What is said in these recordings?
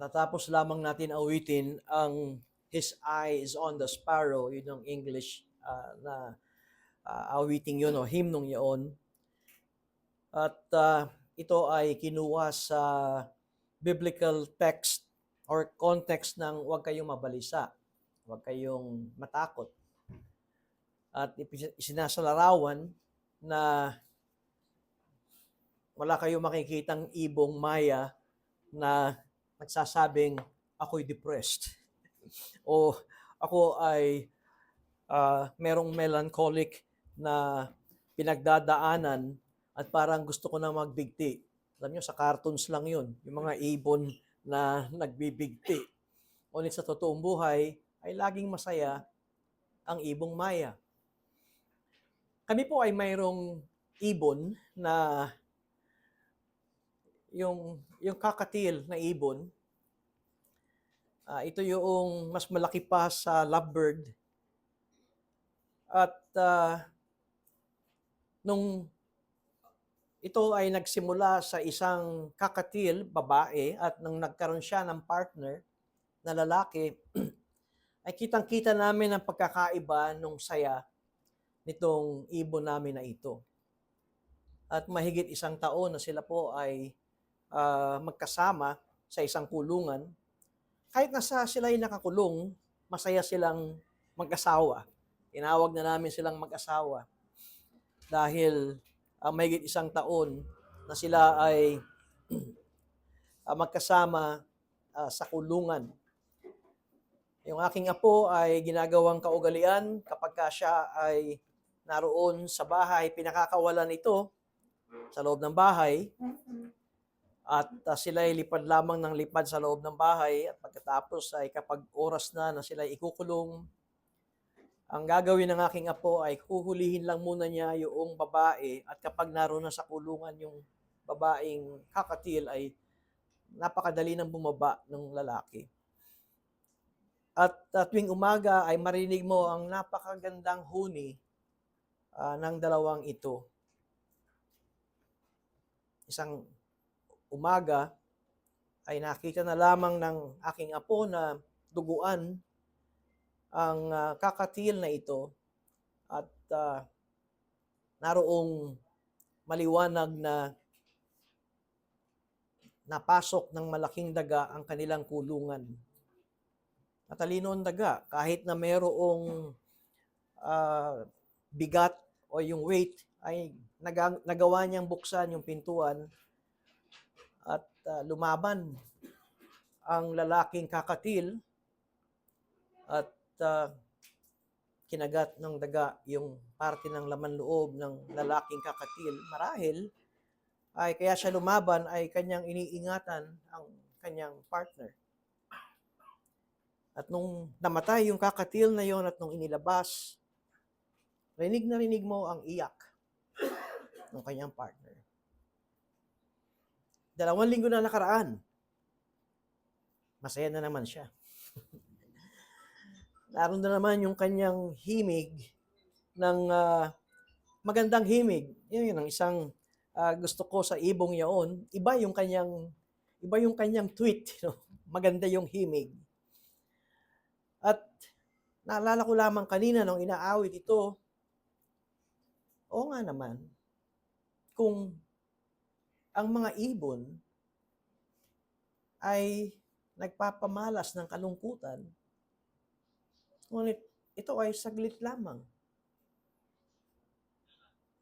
Matatapos lamang natin awitin ang His eye is on the sparrow, yun yung English na awiting yun o hymnong yun. At ito ay kinuha sa biblical text or context ng huwag kayong mabalisa, huwag kayong matakot. At isinasalarawan na wala kayong makikitang ibong maya na nagsasabing ako'y depressed o ako ay merong melancholic na pinagdadaanan at parang gusto ko na magbigti. Alam nyo, sa cartoons lang yun, yung mga ibon na nagbibigti. Ngunit sa totoong buhay ay laging masaya ang ibong maya. Kami po ay mayroong ibon na yung kakatil na ibon. Ito yung mas malaki pa sa lovebird. At nung ito ay nagsimula sa isang kakatil, babae, at nung nagkaroon siya ng partner na lalaki, ay kitang-kita namin ang pagkakaiba nung saya nitong ibon namin na ito. At mahigit isang taon na sila po ay magkasama sa isang kulungan. Kahit nasa sila ay nakakulong, masaya silang mag-asawa. Tinawag na namin silang mag-asawa dahil mahigit isang taon na sila ay magkasama sa kulungan. Yung aking apo ay ginagawang kaugalian kapag siya ay naroon sa bahay, pinakakawalan ito sa loob ng bahay at sila ay lipad lamang ng lipad sa loob ng bahay at pagkatapos ay kapag oras na sila ay ikukulong, ang gagawin ng aking apo ay huhulihin lang muna niya yung babae at kapag naroon na sa kulungan yung babaeng kakatil ay napakadali ng bumaba ng lalaki. At tuwing umaga ay marinig mo ang napakagandang huni ng dalawang ito. Isang umaga ay nakita na lamang ng aking apo na duguan ang kakatil na ito at naroong maliwanag na napasok ng malaking daga ang kanilang kulungan. Matalino ang daga, kahit na mayroong bigat o yung weight, ay nagawa niyang buksan yung pintuan at lumaban ang lalaking kakatil at kinagat ng daga yung parte ng laman loob ng lalaking kakatil. Marahil ay kaya siya lumaban ay kanyang iniingatan ang kanyang partner. At nung namatay yung kakatil na yon at nung inilabas, rinig na rinig mo ang iyak ng kanyang partner. 2 linggo na nakaraan, masaya na naman siya. Naroon na naman yung kanyang himig ng magandang himig. Yun ang isang gusto ko sa ibong yaon. Iba yung kanyang tweet. Maganda yung himig. At naalala ko lamang kanina nung inaawit ito, oo nga naman, kung ang mga ibon ay nagpapamalas ng kalungkutan, ngunit ito ay saglit lamang.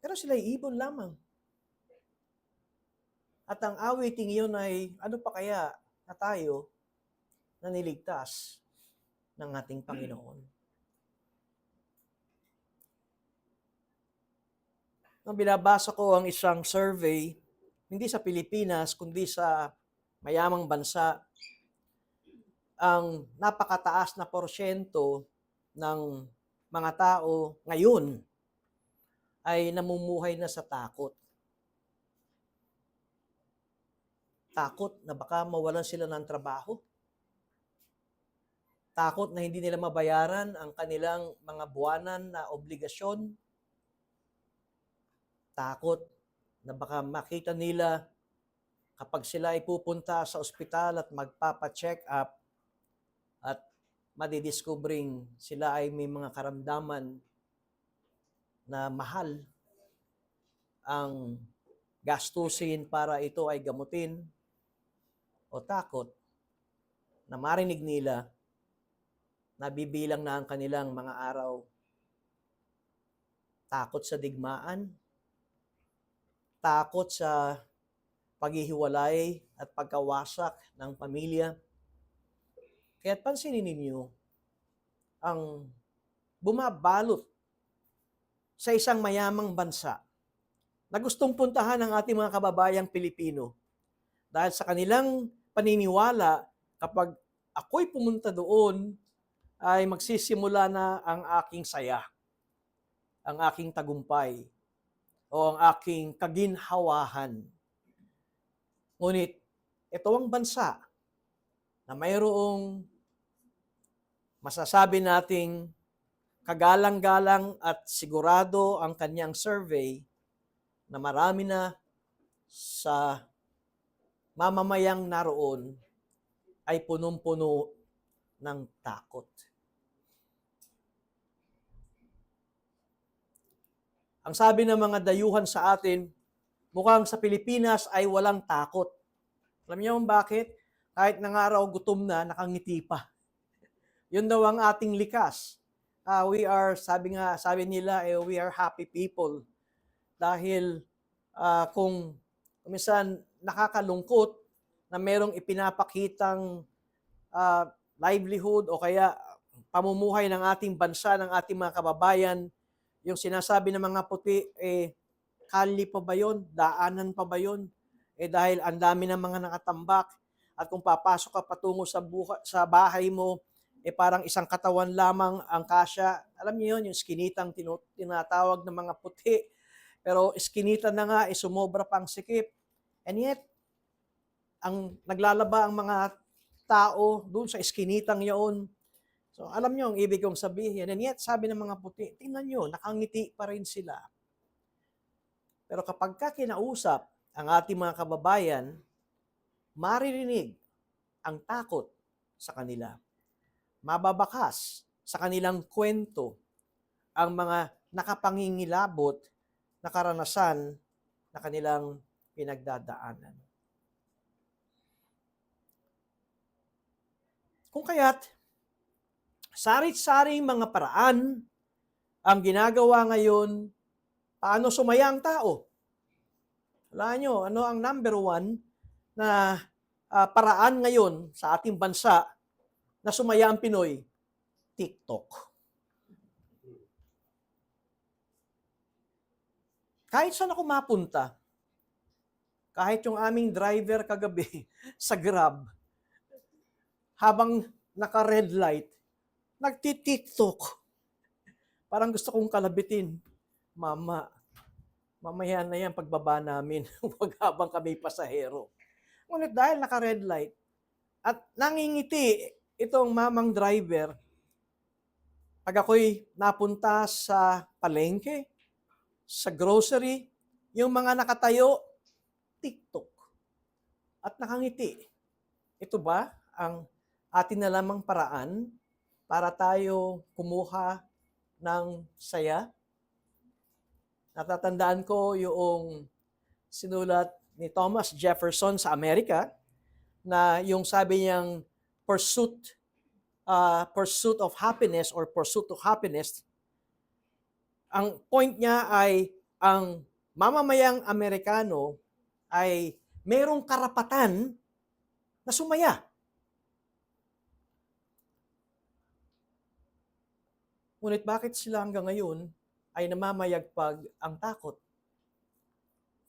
Pero sila ay ibon lamang. At ang awiting iyon ay, ano pa kaya na tayo na niligtas ng ating Panginoon? Nung binabasa ko ang isang survey, hindi sa Pilipinas, kundi sa mayamang bansa, ang napakataas na porsyento ng mga tao ngayon ay namumuhay na sa takot. Takot na baka mawalan sila ng trabaho. Takot na hindi nila mabayaran ang kanilang mga buwanan na obligasyon. Takot na baka makita nila kapag sila ay pupunta sa ospital at magpapa-check up at madidiskubring sila ay may mga karamdaman na mahal ang gastusin para ito ay gamutin o takot na marinig nila na bibilang na ang kanilang mga araw. Takot sa digmaan, takot sa paghihiwalay at pagkawasak ng pamilya. Kaya't pansinin ninyo ang bumabalot sa isang mayamang bansa na gustong puntahan ng ating mga kababayang Pilipino dahil sa kanilang paniniwala, kapag ako'y pumunta doon, ay magsisimula na ang aking saya, ang aking tagumpay, o ang aking kaginhawahan. Ngunit, ito ang bansa na mayroong masasabi nating kagalang-galang at sigurado ang kanyang survey na marami na sa mamamayang naroon ay punong-puno ng takot. Ang sabi ng mga dayuhan sa atin, mukhang sa Pilipinas ay walang takot. Alam niyo bakit? Kahit nangaraw gutom na, nakangiti pa. Yun daw ang ating likas. Sabi nila, we are happy people. Dahil kung minsan nakakalungkot na merong ipinapakitang livelihood o kaya pamumuhay ng ating bansa, ng ating mga kababayan, yung sinasabi ng mga puti, kali pa ba yun? Daanan pa ba yun? Dahil ang dami ng mga nakatambak at kung papasok ka patungo sa bahay mo, parang isang katawan lamang ang kasya. Alam niyo yun, yung skinitang tinatawag ng mga puti. Pero iskinita na nga, sumobra pang sikip. And yet, ang naglalaba ang mga tao doon sa iskinitang yun. So, alam niyo ang ibig kong sabihin. And yet, sabi ng mga puti, tingnan niyo, nakangiti pa rin sila. Pero kapag kinausap ang ating mga kababayan, maririnig ang takot sa kanila. Mababakas sa kanilang kwento ang mga nakapangingilabot na karanasan na kanilang pinagdadaanan. Kung kaya't, sarit-saring mga paraan ang ginagawa ngayon, paano sumaya ang tao? Wala nyo, ano ang number one na paraan ngayon sa ating bansa na sumaya ang Pinoy? TikTok. Kahit saan ako mapunta, kahit yung aming driver kagabi sa Grab, habang naka-red light, nagti-TikTok. Parang gusto kong kalabitin. Mama, mamaya na yan pagbaba namin, huwag habang kami pasahero. Ngunit dahil naka-red light, at nangingiti itong mamang driver, pag ako'y napunta sa palengke, sa grocery, yung mga nakatayo, TikTok. At nakangiti. Ito ba ang atin na lamang paraan para tayo kumuha ng saya? Natatandaan ko yung sinulat ni Thomas Jefferson sa Amerika na yung sabi niyang pursuit of happiness or pursuit of happiness, ang point niya ay ang mamamayang Amerikano ay merong karapatan na sumaya. Ngunit bakit sila hanggang ngayon ay namamayagpag ang takot?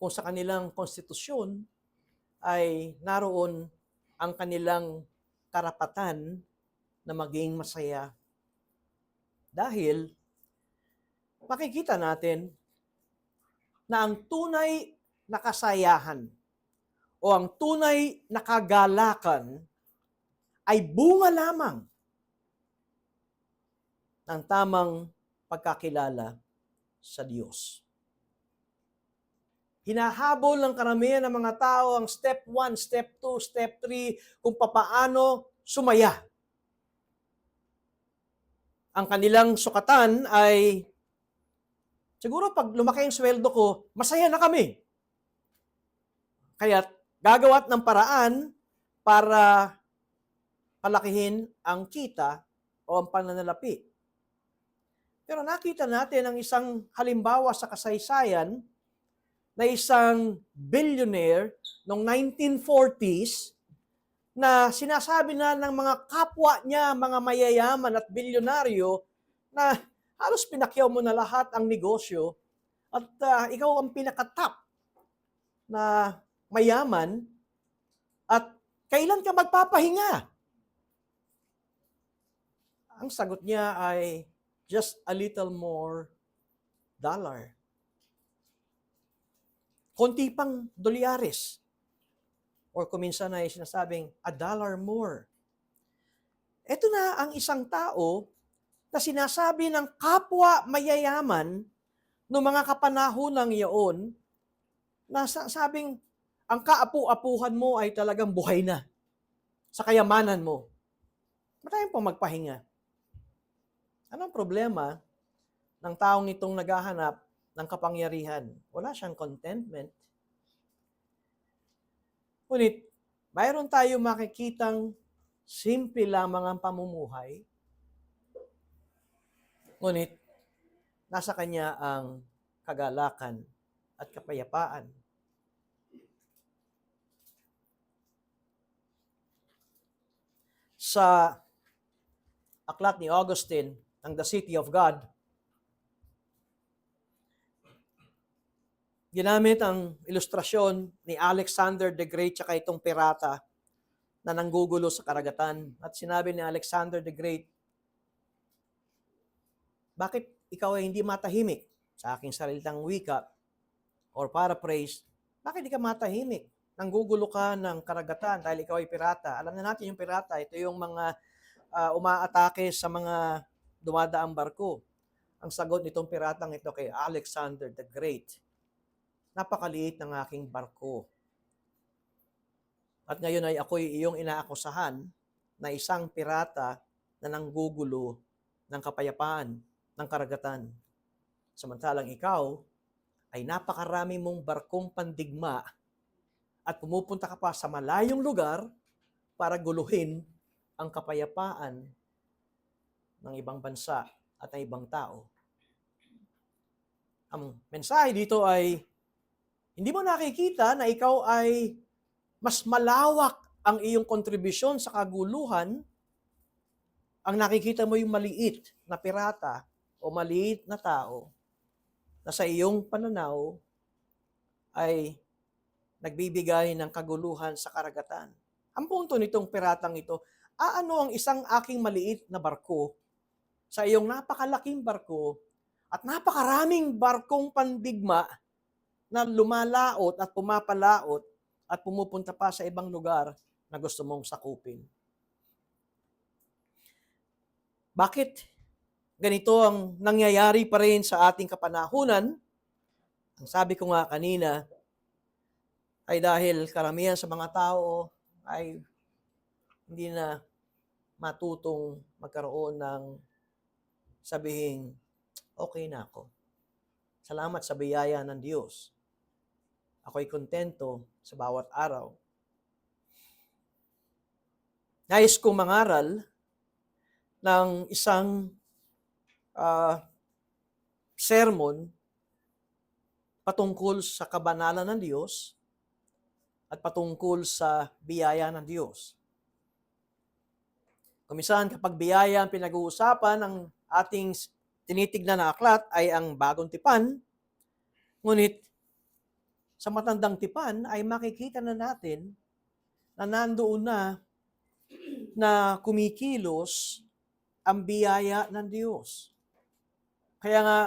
Kung sa kanilang konstitusyon ay naroon ang kanilang karapatan na maging masaya. Dahil makikita natin na ang tunay na kasayahan o ang tunay na kagalakan ay bunga lamang ng tamang pagkakilala sa Diyos. hinahabol ng karamihan ng mga tao ang step 1, step 2, step 3, kung papaano sumaya. Ang kanilang sukatan ay, siguro pag lumaki ang sweldo ko, masaya na kami. Kaya gagawa ng paraan para palakihin ang kita o ang pananalapi. Pero nakita natin ang isang halimbawa sa kasaysayan na isang billionaire noong 1940s na sinasabi na ng mga kapwa niya, mga mayayaman at bilyonaryo na halos pinakyaw mo na lahat ang negosyo at ikaw ang pinaka-top na mayaman at kailan ka magpapahinga? Ang sagot niya ay just a little more dollar. Konti pang dolyares. Or kuminsan ay sinasabing, $1 more. Ito na ang isang tao na sinasabi ng kapwa mayayaman noong mga kapanahonang iyon na sabing, ang kaapu-apuhan mo ay talagang buhay na sa kayamanan mo. Matayin pong magpahinga. Anong problema ng taong itong naghahanap ng kapangyarihan? Wala siyang contentment. Ngunit, mayroon tayo makikitang simple lamang ang pamumuhay. Ngunit, nasa kanya ang kagalakan at kapayapaan. Sa aklat ni Augustine, ang The City of God, ginamit ang ilustrasyon ni Alexander the Great tsaka itong pirata na nanggugulo sa karagatan. At sinabi ni Alexander the Great, bakit ikaw ay hindi matahimik? Sa aking salitang wika or paraphrase, bakit hindi ka matahimik? Nanggugulo ka ng karagatan dahil ikaw ay pirata. Alam na natin yung pirata, ito yung mga umaatake sa mga dumadaang barko. Ang sagot nitong piratang ito kay Alexander the Great, napakaliit ng aking barko. At ngayon ay ako'y iyong inaakusahan na isang pirata na nanggugulo ng kapayapaan ng karagatan. Samantalang ikaw ay napakarami mong barkong pandigma at pumupunta ka pa sa malayong lugar para guluhin ang kapayapaan ng ibang bansa at ng ibang tao. Ang mensahe dito ay, hindi mo nakikita na ikaw ay mas malawak ang iyong kontribusyon sa kaguluhan. Ang nakikita mo yung maliit na pirata o maliit na tao na sa iyong pananaw ay nagbibigay ng kaguluhan sa karagatan. Ang punto nitong piratang ito, ano ang isang aking maliit na barko sa iyong napakalaking barko at napakaraming barkong pandigma na lumalaot at pumapalaot at pumupunta pa sa ibang lugar na gusto mong sakupin. Bakit ganito ang nangyayari pa rin sa ating kapanahunan? Ang sabi ko nga kanina ay dahil karamihan sa mga tao ay hindi na matutong magkaroon ng sabihing, okay na ako. Salamat sa biyaya ng Diyos. Ako'y kontento sa bawat araw. Nais kong mangaral ng isang sermon patungkol sa kabanalan ng Diyos at patungkol sa biyaya ng Diyos. Kuminsan kapag biyaya ang pinag-uusapan, ang ating tinitignan na aklat ay ang bagong tipan, ngunit sa matandang tipan ay makikita na natin na nandoon na kumikilos ang biyaya ng Diyos. Kaya nga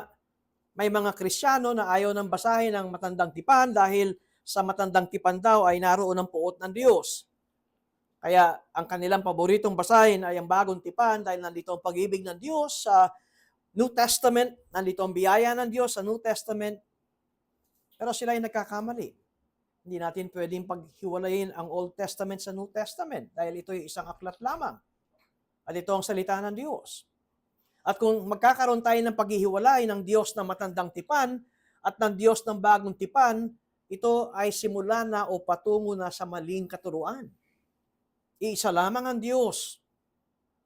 may mga Kristiyano na ayaw nang basahin ang matandang tipan dahil sa matandang tipan daw ay naroon ang puot ng Diyos. Kaya ang kanilang paboritong basahin ay ang bagong tipan dahil nandito ang pag-ibig ng Diyos sa New Testament, nandito ang biyaya ng Diyos sa New Testament. Pero sila ay nagkakamali. Hindi natin pwedeng paghiwalayin ang Old Testament sa New Testament dahil ito ay isang aklat lamang. At ito ang salita ng Diyos. At kung magkakaroon tayo ng paghihiwalay ng Diyos ng matandang tipan at ng Diyos ng bagong tipan, ito ay simula na o patungo na sa maling katuruan. Iisa lamang ang Diyos.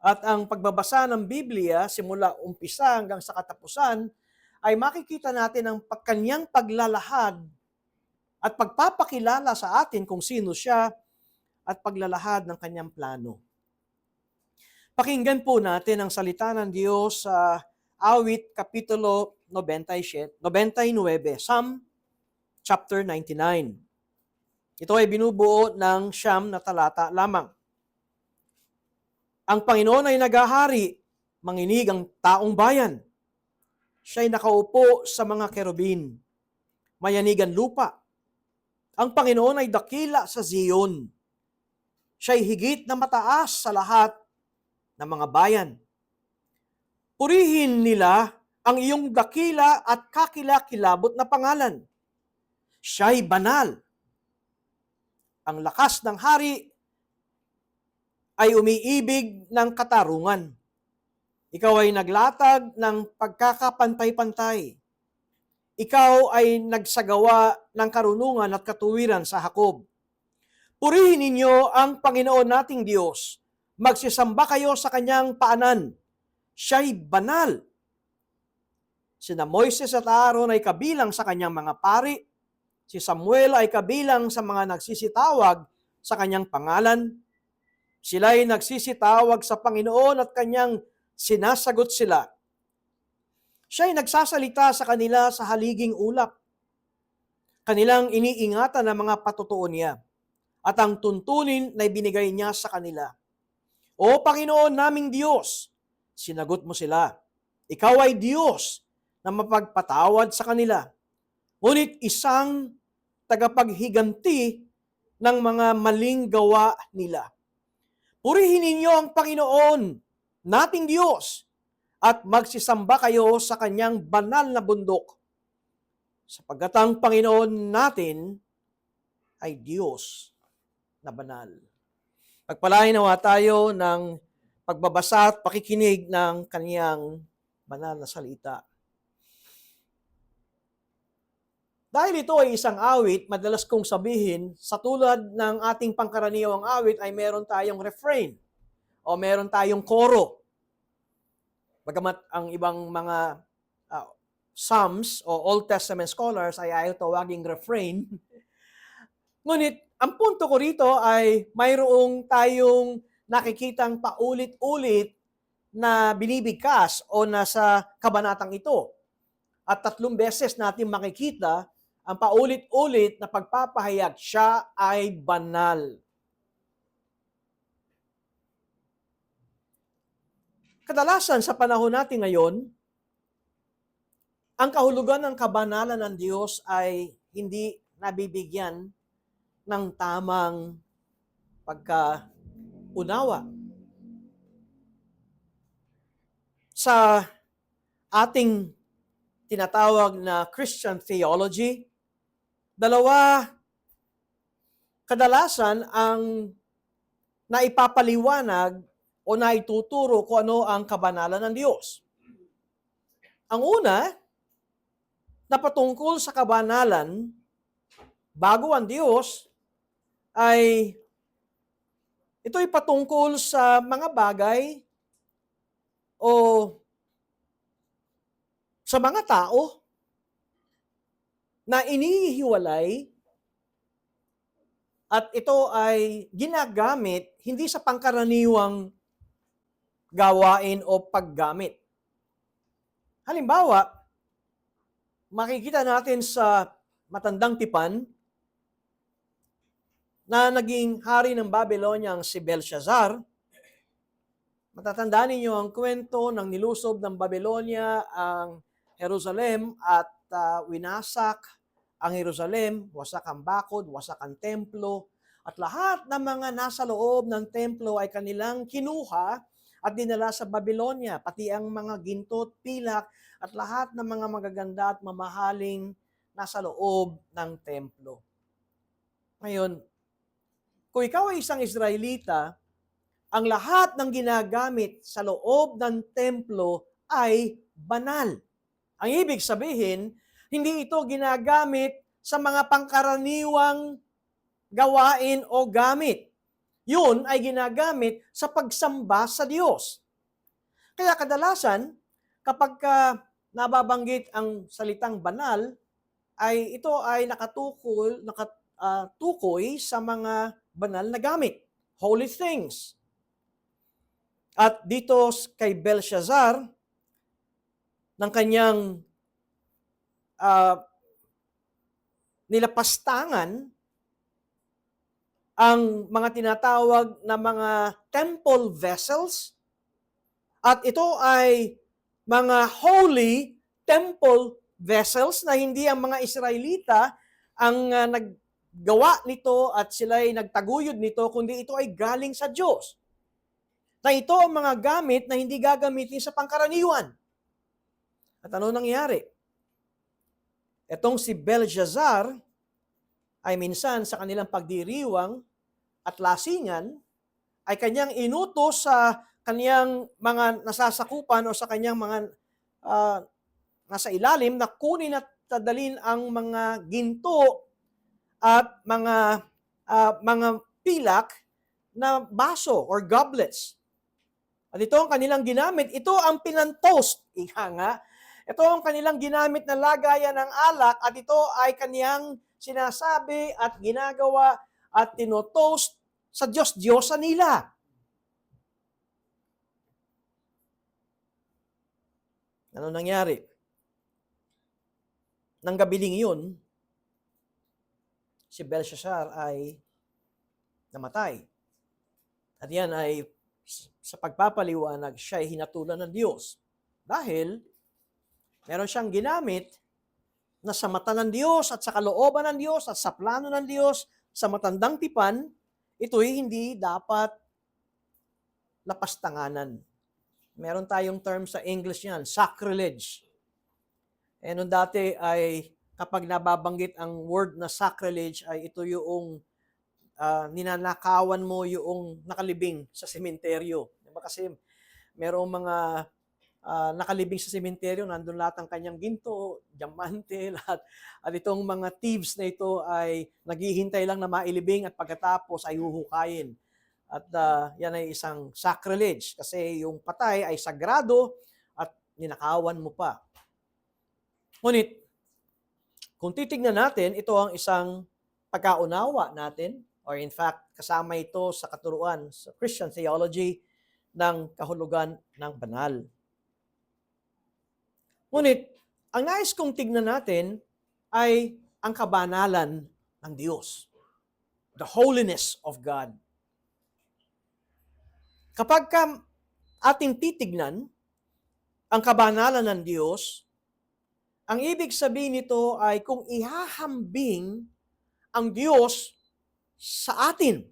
At ang pagbabasa ng Biblia, simula umpisa hanggang sa katapusan, ay makikita natin ang kanyang paglalahad at pagpapakilala sa atin kung sino siya at paglalahad ng kanyang plano. Pakinggan po natin ang salita ng Diyos sa Awit Kapitulo 99, Psalm chapter 99. Ito ay binubuo ng 9 na talata lamang. Ang Panginoon ay naghahari, manginig ang taong bayan. Siya'y nakaupo sa mga kerubin, mayanig ang lupa. Ang Panginoon ay dakila sa Zion. Siya'y higit na mataas sa lahat ng mga bayan. Purihin nila ang iyong dakila at kakilakilabot na pangalan. Siya'y banal. Ang lakas ng hari ay umiibig ng katarungan. Ikaw ay naglatag ng pagkakapantay-pantay. Ikaw ay nagsagawa ng karunungan at katuwiran sa Jacob. Purihin ninyo ang Panginoon nating Diyos. Magsisamba kayo sa kanyang paanan. Siya'y banal. Sina Moises at Aaron ay kabilang sa kanyang mga pari. Si Samuel ay kabilang sa mga nagsisitawag sa kanyang pangalan. Sila'y nagsisitawag sa Panginoon at kanyang sinasagot sila. Siya'y nagsasalita sa kanila sa haliging ulap. Kanilang iniingatan ang mga patutuon niya at ang tuntunin na ibinigay niya sa kanila. O Panginoon naming Diyos, sinagot mo sila. Ikaw ay Diyos na mapagpatawad sa kanila. Ngunit isang tagapaghiganti ng mga maling gawa nila. Purihin ninyo ang Panginoon, nating Diyos, at magsisamba kayo sa kanyang banal na bundok. Sapagkat ang Panginoon natin ay Diyos na banal. Pagpalain nawa tayo ng pagbabasa at pakikinig ng kaniyang banal na salita. Dahil ito ay isang awit, madalas kong sabihin, sa tulad ng ating pangkaraniwang awit ay meron tayong refrain o meron tayong koro. Bagamat ang ibang mga Psalms o Old Testament scholars ay ayaw tawaging refrain. Ngunit ang punto ko rito ay mayroong tayong nakikitang paulit-ulit na binibigkas o nasa kabanatang ito. At 3 beses natin makikita ang paulit-ulit na pagpapahayag, siya ay banal. Kadalasan sa panahon natin ngayon, ang kahulugan ng kabanalan ng Diyos ay hindi nabibigyan ng tamang pagkaunawa. Sa ating tinatawag na Christian theology, kadalasan ang naipapaliwanag o naituturo kung ano ang kabanalan ng Diyos. Ang una, na patungkol sa kabanalan, bago ang Diyos, ay ito'y patungkol sa mga bagay o sa mga tao na inihiwalay at ito ay ginagamit hindi sa pangkaraniwang gawain o paggamit. Halimbawa, makikita natin sa matandang tipan na naging hari ng Babylonia ang si Belshazzar. Matatandaan ninyo ang kwento ng nilusob ng Babylonia ang Jerusalem at winasak ang Jerusalem, wasak ang bakod, wasak ang templo, at lahat ng mga nasa loob ng templo ay kanilang kinuha at dinala sa Babylonia, pati ang mga ginto at pilak at lahat ng mga magaganda at mamahaling nasa loob ng templo. Ngayon, kung ikaw ay isang Israelita, ang lahat ng ginagamit sa loob ng templo ay banal. Ang ibig sabihin, hindi ito ginagamit sa mga pangkaraniwang gawain o gamit. Yun ay ginagamit sa pagsamba sa Diyos. Kaya kadalasan, kapag nababanggit ang salitang banal, ay ito ay nakatukoy sa mga banal na gamit, holy things. At dito kay Belshazzar, ng kanyang nilapastangan ang mga tinatawag na mga temple vessels, at ito ay mga holy temple vessels na hindi ang mga Israelita ang naggawa nito at sila ay nagtaguyod nito, kundi ito ay galing sa Diyos. Na ito ang mga gamit na hindi gagamitin sa pangkaraniwan. At ano nangyari? Etong si Belshazzar ay minsan sa kanilang pagdiriwang at lasingan ay kanyang inutos sa kanyang mga nasasakupan o sa kanyang mga nasa ilalim na kunin at tadalin ang mga ginto at mga pilak na baso or goblets. At ito ang kanilang ginamit. Ito ang pinantoast. Ika nga. Ito ang kanilang ginamit na lagayan ng alak at ito ay kaniyang sinasabi at ginagawa at tinotoast sa Diyos-Diyosa nila. Ano nangyari? Nang gabiling yun, si Belshazzar ay namatay. At yan ay sa pagpapaliwanag, siya ay hinatulan ng Diyos. Dahil meron siyang ginamit na sa mata ng Diyos at sa kalooban ng Diyos at sa plano ng Diyos, sa matandang tipan, ito'y hindi dapat lapastanganan. Meron tayong term sa English yan, sacrilege. Eh nung dati ay kapag nababanggit ang word na sacrilege ay ito yung ninanakawan mo yung nakalibing sa sementeryo. Diba? Kasi merong mga nakalibing sa sementeryo, nandun lahat ang kanyang ginto, diamante, lahat. At itong mga thieves na ito ay naghihintay lang na mailibing at pagkatapos ay huhukayin. At yan ay isang sacrilege kasi yung patay ay sagrado at ninakawan mo pa. Ngunit, kung titignan natin, ito ang isang pagkaunawa natin, or in fact, kasama ito sa katuruan sa Christian theology ng kahulugan ng banal. Ngunit, ang nais kong tignan natin ay ang kabanalan ng Diyos. The holiness of God. Kapag ating titignan ang kabanalan ng Diyos, ang ibig sabihin nito ay kung ihahambing ang Diyos sa atin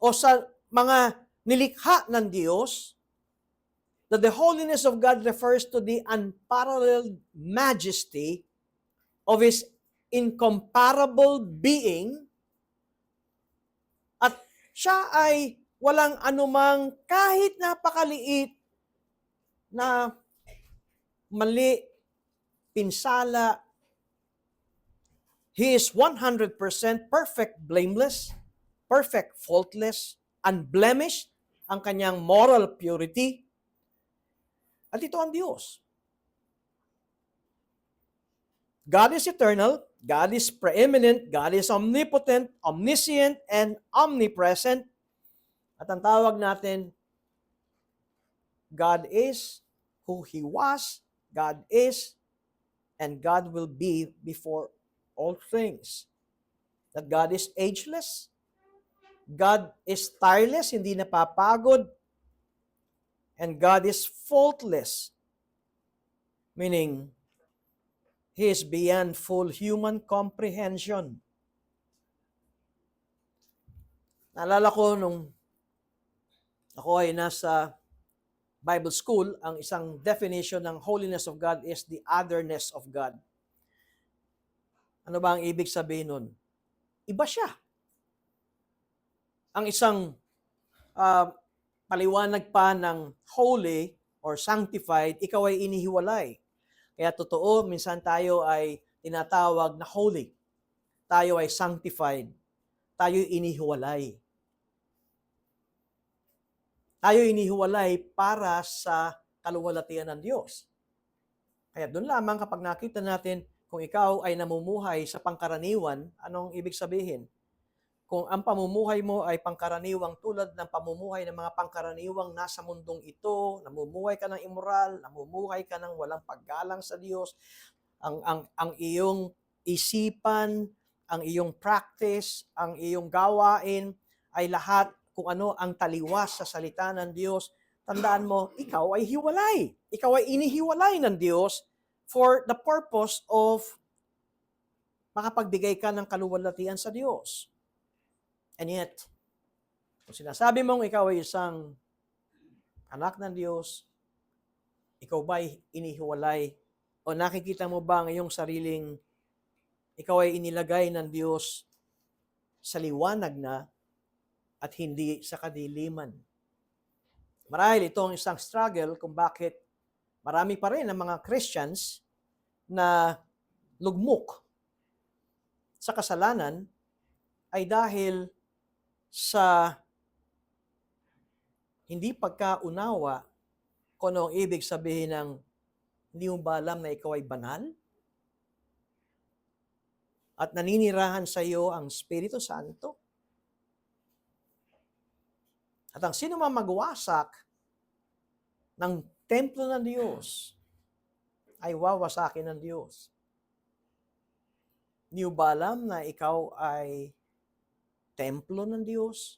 o sa mga nilikha ng Diyos, that the holiness of God refers to the unparalleled majesty of His incomparable being, at siya ay walang anumang kahit napakaliit na mali, pinsala. He is 100% perfect, blameless, perfect, faultless, unblemished, ang kanyang moral purity. At ito ang Diyos. God is eternal, God is preeminent, God is omnipotent, omniscient, and omnipresent. At ang tawag natin, God is who He was, God is, and God will be before all things. That God is ageless, God is tireless, hindi napapagod, and God is faultless, meaning He is beyond full human comprehension. Naalala ko nung ako ay nasa Bible school, ang isang definition ng holiness of God is the otherness of God. Ano ba ang ibig sabihin nun? Iba siya. Ang isang ah, paliwanag pa ng holy or sanctified, ikaw ay inihiwalay. Kaya totoo, minsan tayo ay tinatawag na holy. Tayo ay sanctified. Tayo inihiwalay. Tayo inihiwalay para sa kaluwalhatian ng Diyos. Kaya doon lamang kapag nakita natin kung ikaw ay namumuhay sa pangkaraniwan, anong ibig sabihin? Kung ang pamumuhay mo ay pangkaraniwang tulad ng pamumuhay ng mga pangkaraniwang nasa mundong ito, namumuhay ka ng immoral, namumuhay ka ng walang paggalang sa Diyos, ang iyong isipan, ang iyong practice, ang iyong gawain ay lahat kung ano ang taliwas sa salita ng Diyos, tandaan mo, ikaw ay hiwalay. Ikaw ay inihiwalay ng Diyos for the purpose of makapagbigay ka ng kaluwalhatian sa Diyos. And yet, kung sinasabi mong ikaw ay isang anak ng Diyos, ikaw ba ay inihiwalay? O nakikita mo ba ang iyong sariling ikaw ay inilagay ng Diyos sa liwanag na at hindi sa kadiliman? Marahil ito ang isang struggle kung bakit marami pa rin ang mga Christians na lugmok sa kasalanan ay dahil sa hindi pagkaunawa kung ano ang ibig sabihin ng hindi mo ba alam na ikaw ay banal? At naninirahan sa iyo ang Espiritu Santo? At ang sino man magwasak ng templo ng Diyos ay wawasakin ng Diyos. Hindi mo ba alam na ikaw ay templo ng Diyos?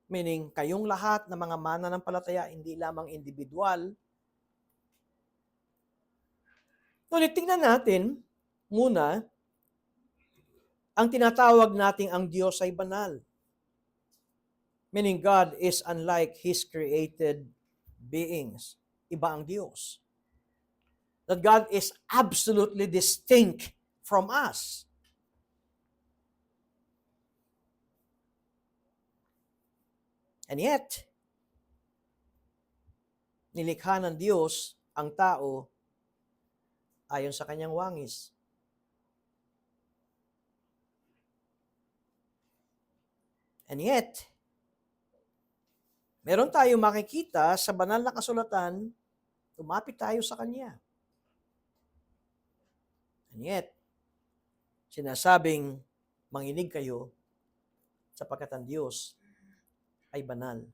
Meaning, kayong lahat ng mga mananampalataya, hindi lamang individual. Ngunit tingnan natin muna ang tinatawag nating ang Diyos ay banal. Meaning, God is unlike His created beings. Iba ang Diyos. That God is absolutely distinct from us. And yet, nilikha ng Diyos ang tao ayon sa kanyang wangis. And yet, meron tayong makikita sa banal na kasulatan, lumapit tayo sa Kanya. And yet, sinasabing, manginig kayo sapagkat ang Diyos ay banal.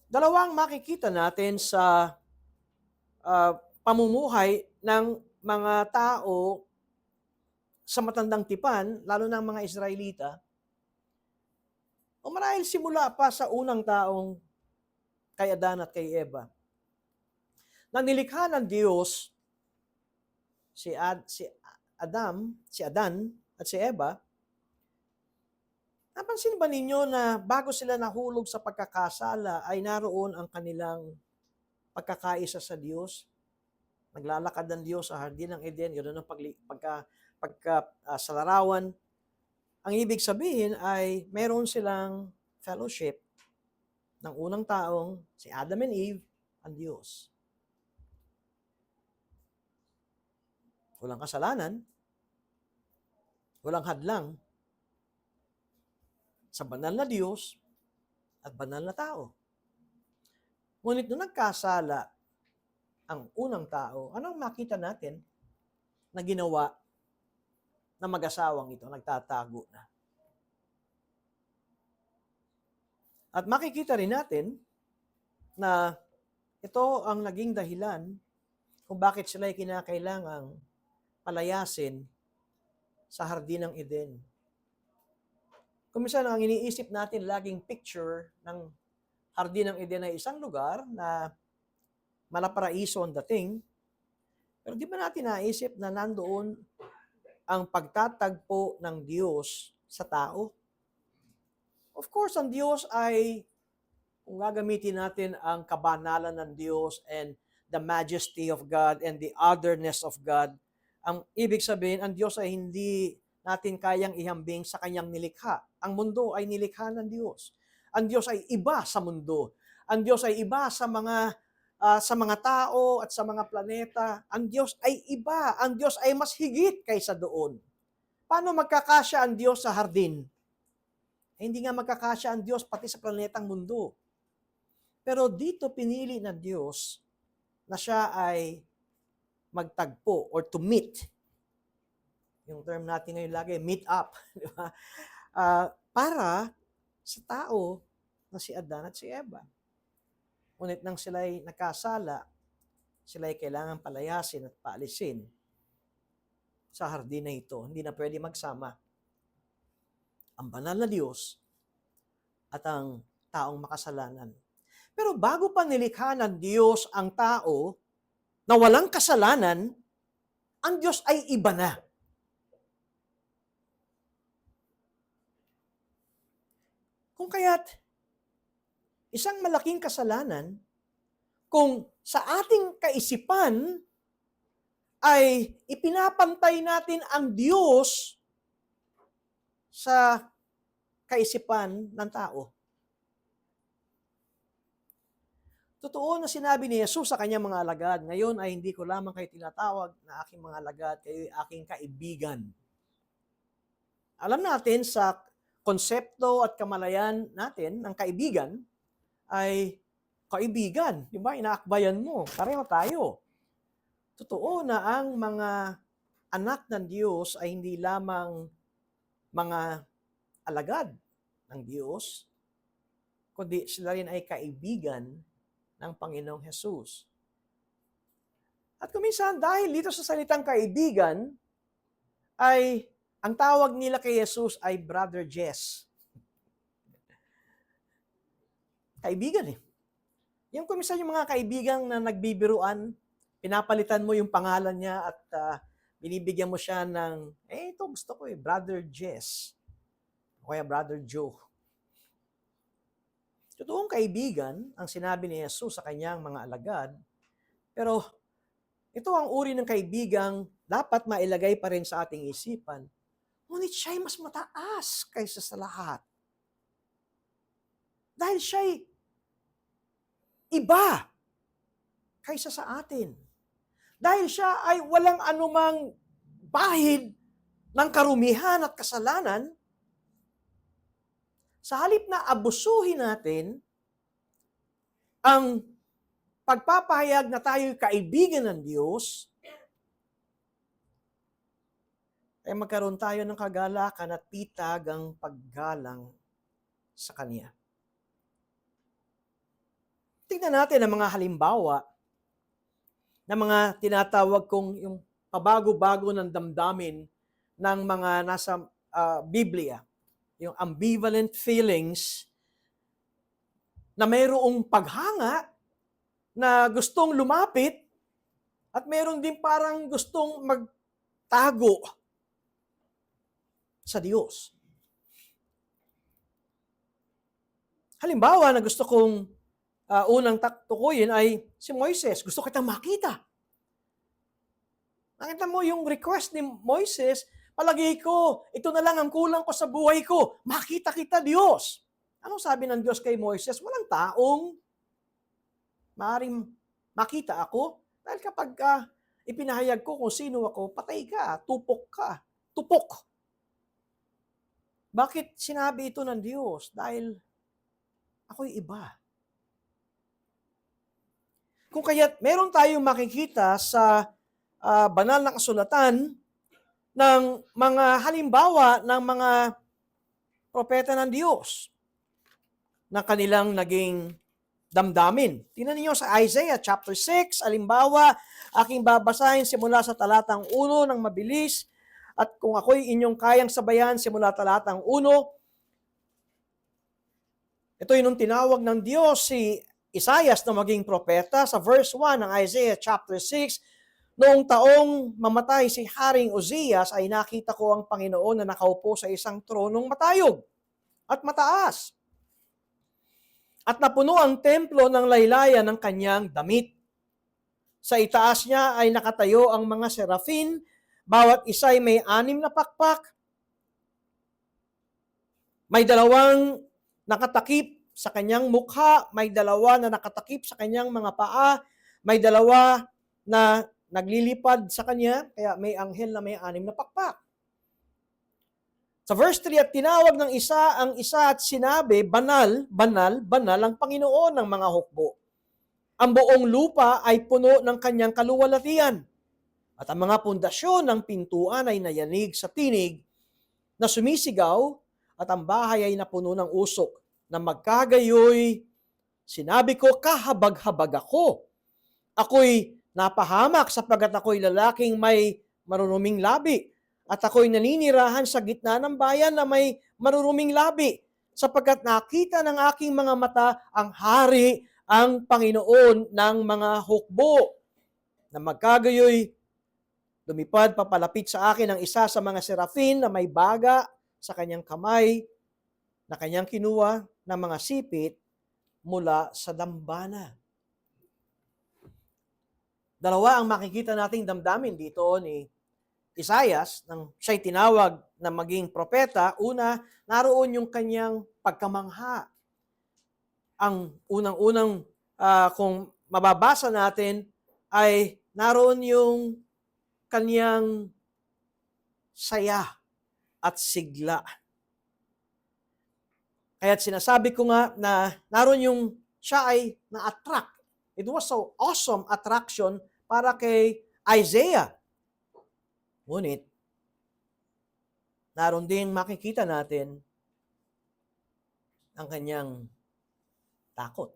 Dalawang makikita natin sa pamumuhay ng mga tao sa matandang tipan, lalo ng mga Israelita, o marahil simula pa sa unang taong kay Adan at kay Eva. Nang nilikha ng Diyos si Adan at si Eva, napansin ba ninyo na bago sila nahulog sa pagkakasala ay naroon ang kanilang pagkakaisa sa Diyos? Naglalakad ng Diyos sa Hardin ng Eden, yun ang sa larawan. Ang ibig sabihin ay meron silang fellowship ng unang taong si Adam and Eve, ang Diyos. Walang kasalanan, walang hadlang sa banal na Diyos at banal na tao. Ngunit nung nagkasala ang unang tao, anong makita natin na ginawa na mag-asawang ito, nagtatago na? At makikita rin natin na ito ang naging dahilan kung bakit sila ay kinakailangang palayasin sa Hardin ng Eden. Kung minsan ang iniisip natin laging picture ng Hardin ng Eden ay isang lugar na malaparaiso ang dating, pero di ba natin naisip na nandoon ang pagtatagpo ng Diyos sa tao? Of course, ang Diyos ay, kung gagamitin natin ang kabanalan ng Diyos and the majesty of God and the otherness of God, Ang ibig sabihin, ang Diyos ay hindi natin kayang ihambing sa kanyang nilikha. Ang mundo ay nilikha ng Diyos. Ang Diyos ay iba sa mundo. Ang Diyos ay iba sa mga tao at sa mga planeta. Ang Diyos ay iba. Ang Diyos ay mas higit kaysa doon. Paano magkakasya ang Diyos sa hardin? Hindi nga magkakasya ang Diyos pati sa planetang mundo. Pero dito pinili ng Diyos na siya ay magtagpo or to meet. Yung term natin ngayon lagi, meet up. Di ba? Para sa tao na si Adan at si Eva. Ngunit nang sila'y nakasala, sila'y kailangan palayasin at paalisin sa hardin na ito. Hindi na pwede magsama ang banal na Diyos at ang taong makasalanan. Pero bago pa nilikha ng Diyos ang tao na walang kasalanan, ang Diyos ay iba na. Kung kaya't isang malaking kasalanan kung sa ating kaisipan ay ipinapantay natin ang Diyos sa kaisipan ng tao. Totoo na sinabi ni Jesus sa kanyang mga alagad, ngayon ay hindi ko lamang kayo tinatawag na aking mga alagad, kayo aking kaibigan. Alam natin sa konsepto at kamalayan natin ng kaibigan ay kaibigan. Di ba? Inaakbayan mo. Pareho tayo. Totoo na ang mga anak ng Diyos ay hindi lamang mga alagad ng Diyos, kundi sila rin ay kaibigan ng Panginoong Jesus. At kuminsan, dahil dito sa salitang kaibigan, ay ang tawag nila kay Jesus ay Brother Jess. Kaibigan eh. Yung kuminsan yung mga kaibigang na nagbibiruan, pinapalitan mo yung pangalan niya at binibigyan mo siya ng, ito gusto ko Brother Jess. O kaya Brother Joe. Totoong kaibigan ang sinabi ni Jesus sa kanyang mga alagad, pero ito ang uri ng kaibigang dapat mailagay pa rin sa ating isipan. Ngunit siya'y mas mataas kaysa sa lahat. Dahil siya'y iba kaysa sa atin. Dahil siya ay walang anumang bahid ng karumihan at kasalanan, sa halip na abusuhin natin ang pagpapahayag na tayo'y kaibigan ng Diyos, ay magkaroon tayo ng kagalakan at pitagang paggalang sa Kanya. Tingnan natin ang mga halimbawa na mga tinatawag kong yung pabago-bago ng damdamin ng mga nasa Biblia. Yung ambivalent feelings na mayroong paghanga na gustong lumapit at mayroon din parang gustong magtago sa Diyos. Halimbawa na gusto kong unang tukuyin ay si Moises. Gusto kitang makita. Nakita mo yung request ni Moises, palagi ko, ito na lang ang kulang ko sa buhay ko. Makita kita, Diyos. Anong sabi ng Diyos kay Moises? Walang taong maaaring makita ako. Dahil kapag ipinahayag ko kung sino ako, patay ka, tupok ka. Tupok. Bakit sinabi ito ng Diyos? Dahil ako'y iba. Kung kaya't meron tayong makikita sa banal na kasulatan ng mga halimbawa ng mga propeta ng Diyos na kanilang naging damdamin. Tingnan niyo sa Isaiah chapter 6, halimbawa, aking babasahin simula sa talatang 1 ng mabilis, at kung ako'y inyong kayang sabayan simula talatang 1, ito yung tinawag ng Diyos si Isaias na maging propeta sa verse 1 ng Isaiah chapter 6. Noong taong mamatay si Haring Uzias ay nakita ko ang Panginoon na nakaupo sa isang tronong matayog at mataas. At napuno ang templo ng laylayan ng kanyang damit. Sa itaas niya ay nakatayo ang mga serafin, Bawat isa ay may 6 na pakpak. May 2 nakatakip sa kanyang mukha, may 2 na nakatakip sa kanyang mga paa, may 2 na naglilipad sa kanya, kaya may anghel na may 6 na pakpak. Sa verse 3, at tinawag ng isa ang isa at sinabi, banal, banal, banal ang Panginoon ng mga hukbo. Ang buong lupa ay puno ng kanyang kaluwalhatian. At ang mga pundasyon ng pintuan ay nayanig sa tinig na sumisigaw at ang bahay ay napuno ng usok. Na magkagayoy, sinabi ko, kahabag-habag ako. Ako'y napahamak sapagkat ako'y lalaking may maruruming labi. At ako'y naninirahan sa gitna ng bayan na may maruruming labi, sapagkat nakita ng aking mga mata ang hari, ang Panginoon ng mga hukbo. Na magkagayoy, lumipad papalapit sa akin ang isa sa mga serafin na may baga sa kanyang kamay, na kanyang kinuha ng mga sipit mula sa dambana. 2 ang makikita nating damdamin dito ni Isaias, nang siya'y tinawag na maging propeta. Una, naroon yung kanyang pagkamangha. Ang unang-unang, kung mababasa natin, ay naroon yung kanyang saya at sigla. Kaya't sinasabi ko nga na naroon yung siya ay na-attract. It was so awesome attraction para kay Isaiah. Ngunit, naroon din makikita natin ang kanyang takot.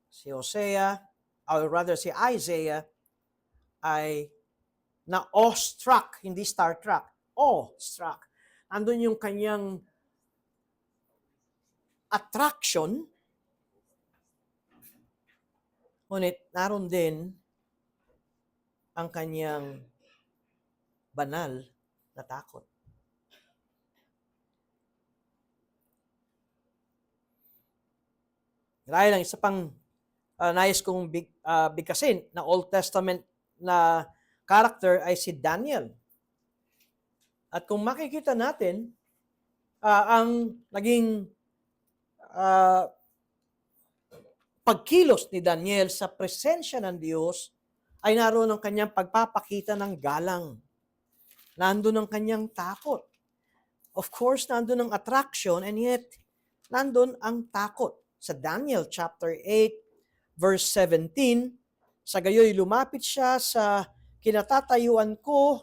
Si Hosea, or rather si Isaiah, ay na-awestruck, hindi Star Trek, awestruck. Andun yung kanyang attraction, ngunit naroon din ang kanyang banal na takot. Dahil ang isa pang nais kong bigkasin na Old Testament na character ay si Daniel. At kung makikita natin, ang naging pagkilos ni Daniel sa presensya ng Diyos ay naroon ang kanyang pagpapakita ng galang. Nandun ang kanyang takot. Of course, nandun ang attraction, and yet, nandun ang takot. Sa Daniel chapter 8, verse 17, sa gayoy lumapit siya sa kinatatayuan ko,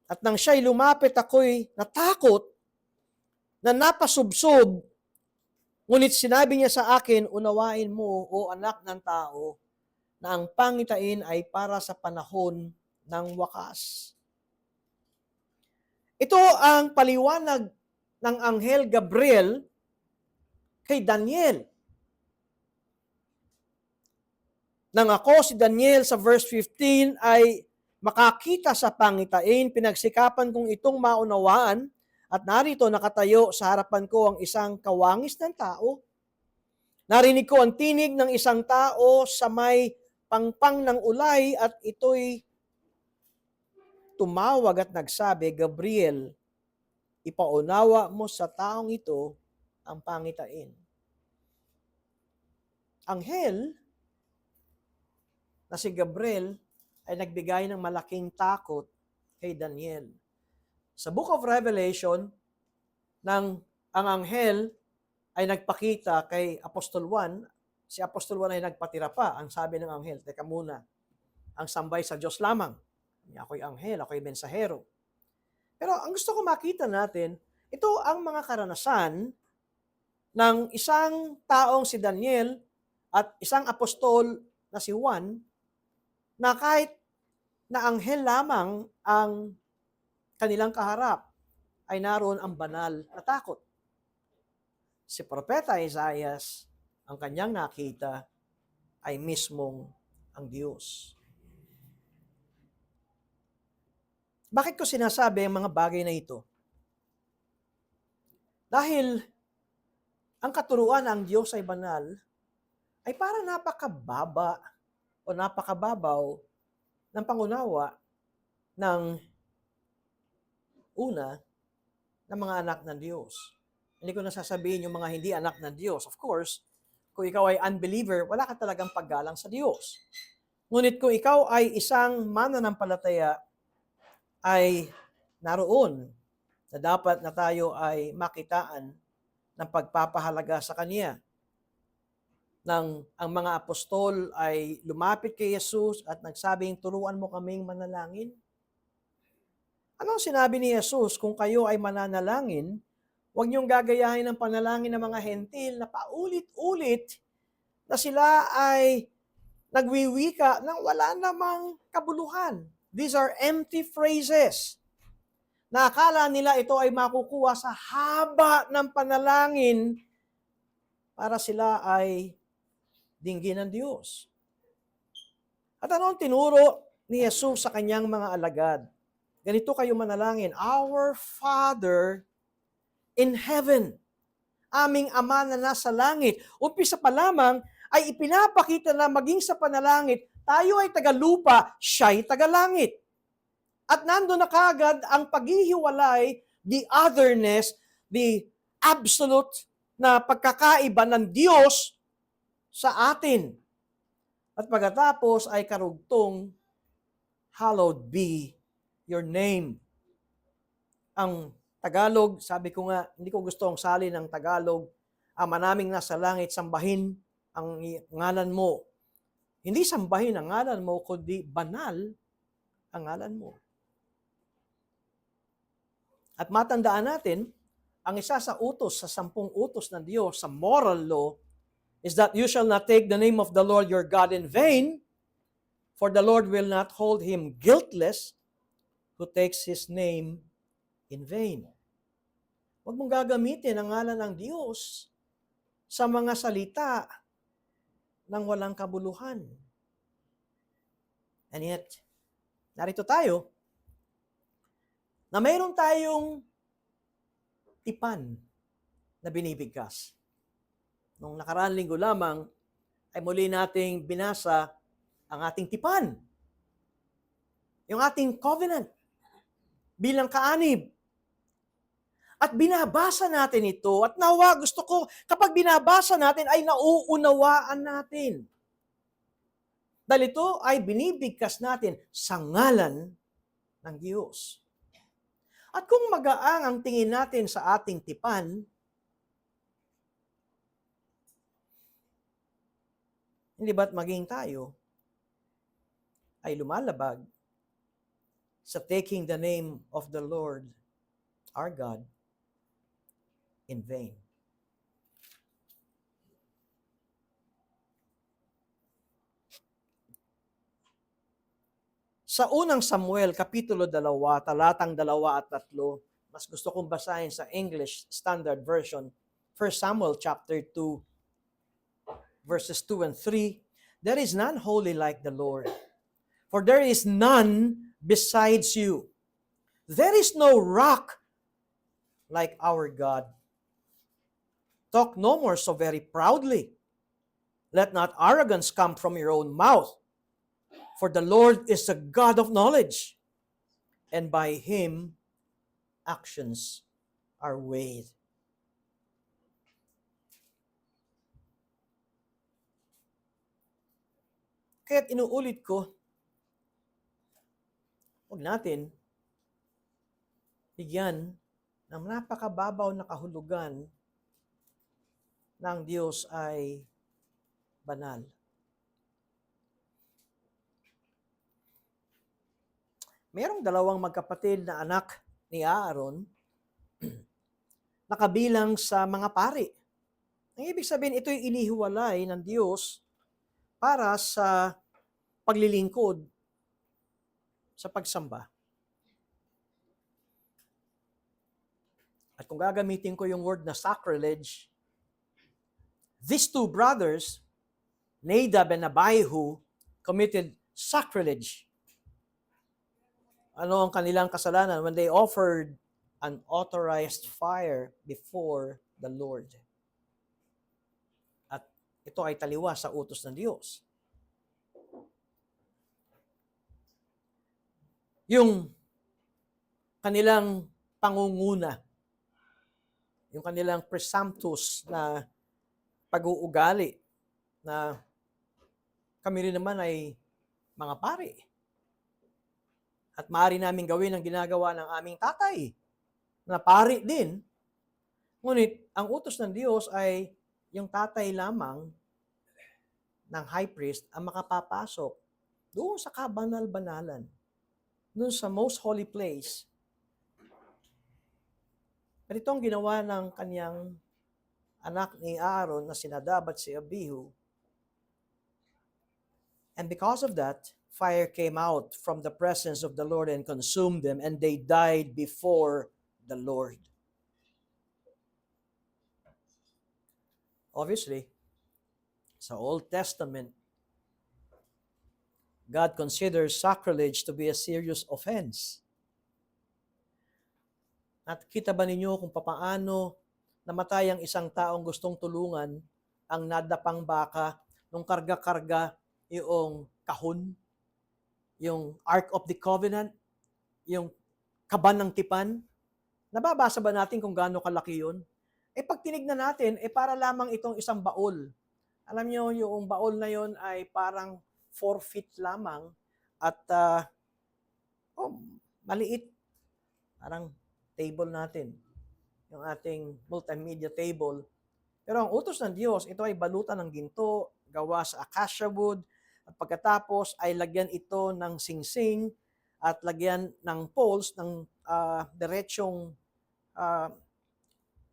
at nang siya'y lumapit, ako'y natakot na napasubsob. Ngunit sinabi niya sa akin, unawain mo, o anak ng tao, na ang pangitain ay para sa panahon ng wakas. Ito ang paliwanag ng Anghel Gabriel kay Daniel. Nang ako, si Daniel, sa verse 15, ay makakita sa pangitain, pinagsikapan kong itong maunawaan, at narito nakatayo sa harapan ko ang isang kawangis ng tao. Narinig ko ang tinig ng isang tao sa may pangpang ng ulay, at ito'y tumawag at nagsabi, Gabriel, ipaunawa mo sa taong ito ang pangitain. Anghel na si Gabriel ay nagbigay ng malaking takot kay Daniel. Sa Book of Revelation, ang anghel ay nagpakita kay Apostol Juan, si Apostol Juan ay nagpatira pa. Ang sabi ng anghel, teka muna, ang sambay sa Diyos lamang. Ako'y anghel, ako'y mensahero. Pero ang gusto ko makita natin, ito ang mga karanasan ng isang taong si Daniel at isang apostol na si Juan, na kahit na anghel lamang ang kanilang kaharap, ay naroon ang banal na takot. Si Propeta Isaias, ang kanyang nakita ay mismong ang Diyos. Bakit ko sinasabi ang mga bagay na ito? Dahil ang katuruan ng Diyos ay banal, ay para napakababa o napakababaw ng pangunawa ng una ng mga anak ng Diyos. Hindi ko nasasabihin yung mga hindi anak ng Diyos. Of course, kung ikaw ay unbeliever, wala ka talagang paggalang sa Diyos. Ngunit kung ikaw ay isang mananampalataya, ay naroon na dapat na tayo ay makitaan ng pagpapahalaga sa Kanya. Nang ang mga apostol ay lumapit kay Jesus at nagsabing, turuan mo kaming manalangin. Anong sinabi ni Jesus? Kung kayo ay mananalangin, huwag niyong gagayahin ng panalangin ng mga hentil na paulit-ulit na sila ay nagwiwika nang wala namang kabuluhan. These are empty phrases na akala nila ito ay makukuha sa haba ng panalangin para sila ay dinggin ng Diyos. At ano ang tinuro ni Jesus sa kanyang mga alagad? Ganito kayo manalangin, Our Father in heaven, aming Ama na nasa langit. Umpisa pa lamang ay ipinapakita na maging sa panalangit, tayo ay tagalupa, siya'y tagalangit. At nando na kagad ang paghihiwalay, the otherness, the absolute na pagkakaiba ng Diyos sa atin. At pagkatapos ay karugtong, hallowed be your name. Ang Tagalog, sabi ko nga, hindi ko gusto ang salin ng Tagalog, Ama naming nasa langit, sambahin ang ngalan mo. Hindi sambahin ang ngalan mo, kundi banal ang ngalan mo. At matandaan natin, ang isa sa utos, sa 10 utos ng Diyos, sa moral law, is that you shall not take the name of the Lord your God in vain, for the Lord will not hold him guiltless who takes his name in vain. Huwag mong gagamitin ang ngalan ng Diyos sa mga salita ng walang kabuluhan. And yet, narito tayo, na mayroon tayong tipan na binibigkas. Nung nakaraang linggo lamang, ay muli nating binasa ang ating tipan. Yung ating covenant bilang kaanib. At binabasa natin ito, at nawa gusto ko, kapag binabasa natin ay nauunawaan natin. Dahil ito ay binibigkas natin sa ngalan ng Diyos. At kung magaang ang tingin natin sa ating tipan, hindi ba't maging tayo ay lumalabag sa taking the name of the Lord, our God, in vain? Sa unang Samuel, Kapitulo 2, talatang 2 at 3, mas gusto kong basahin sa English Standard Version, 1 Samuel chapter 2, verses 2 and 3, there is none holy like the Lord, for there is none besides you. There is no rock like our God. Talk no more so very proudly. Let not arrogance come from your own mouth. For the Lord is a God of knowledge, and by Him actions are weighed. Kaya't inuulit ko, huwag natin bigyan ng napakababaw na kahulugan na ang Diyos ay banal. Mayroong 2 magkapatid na anak ni Aaron na kabilang sa mga pari. Ang ibig sabihin, ito'y inihiwalay ng Diyos para sa paglilingkod sa pagsamba. At kung gagamitin ko yung word na sacrilege, these 2 brothers, Nadab and Abihu, committed sacrilege Ano ang kanilang kasalanan? When they offered an authorized fire before the Lord. At ito ay taliwas sa utos ng Diyos. Yung kanilang pangunguna, yung kanilang presumptuous na pag-uugali na kami rin naman ay mga pari. At maaari namin gawin ang ginagawa ng aming tatay na pari din. Ngunit ang utos ng Diyos ay yung tatay lamang ng high priest ang makapapasok doon sa kabanal-banalan, doon sa most holy place. Pero itong ginawa ng kanyang anak ni Aaron na si Nadab at si Abihu. And because of that, fire came out from the presence of the Lord and consumed them, and they died before the Lord. Obviously, sa Old Testament, God considers sacrilege to be a serious offense. At kita ba ninyo kung papaano namatay ang isang taong gustong tulungan ang nadapang baka nung karga-karga yung kahon, yung Ark of the Covenant, yung kaban ng tipan? Nababasa ba natin kung gaano kalaki yun? Pag tinignan natin, para lamang itong isang baul. Alam niyo, yung baul na yun ay parang 4 feet lamang at maliit. Parang table natin, yung ating multimedia table. Pero ang utos ng Diyos, ito ay balutan ng ginto, gawa sa acacia wood, at pagkatapos ay lagyan ito ng singsing at lagyan ng poles, ng diretsyong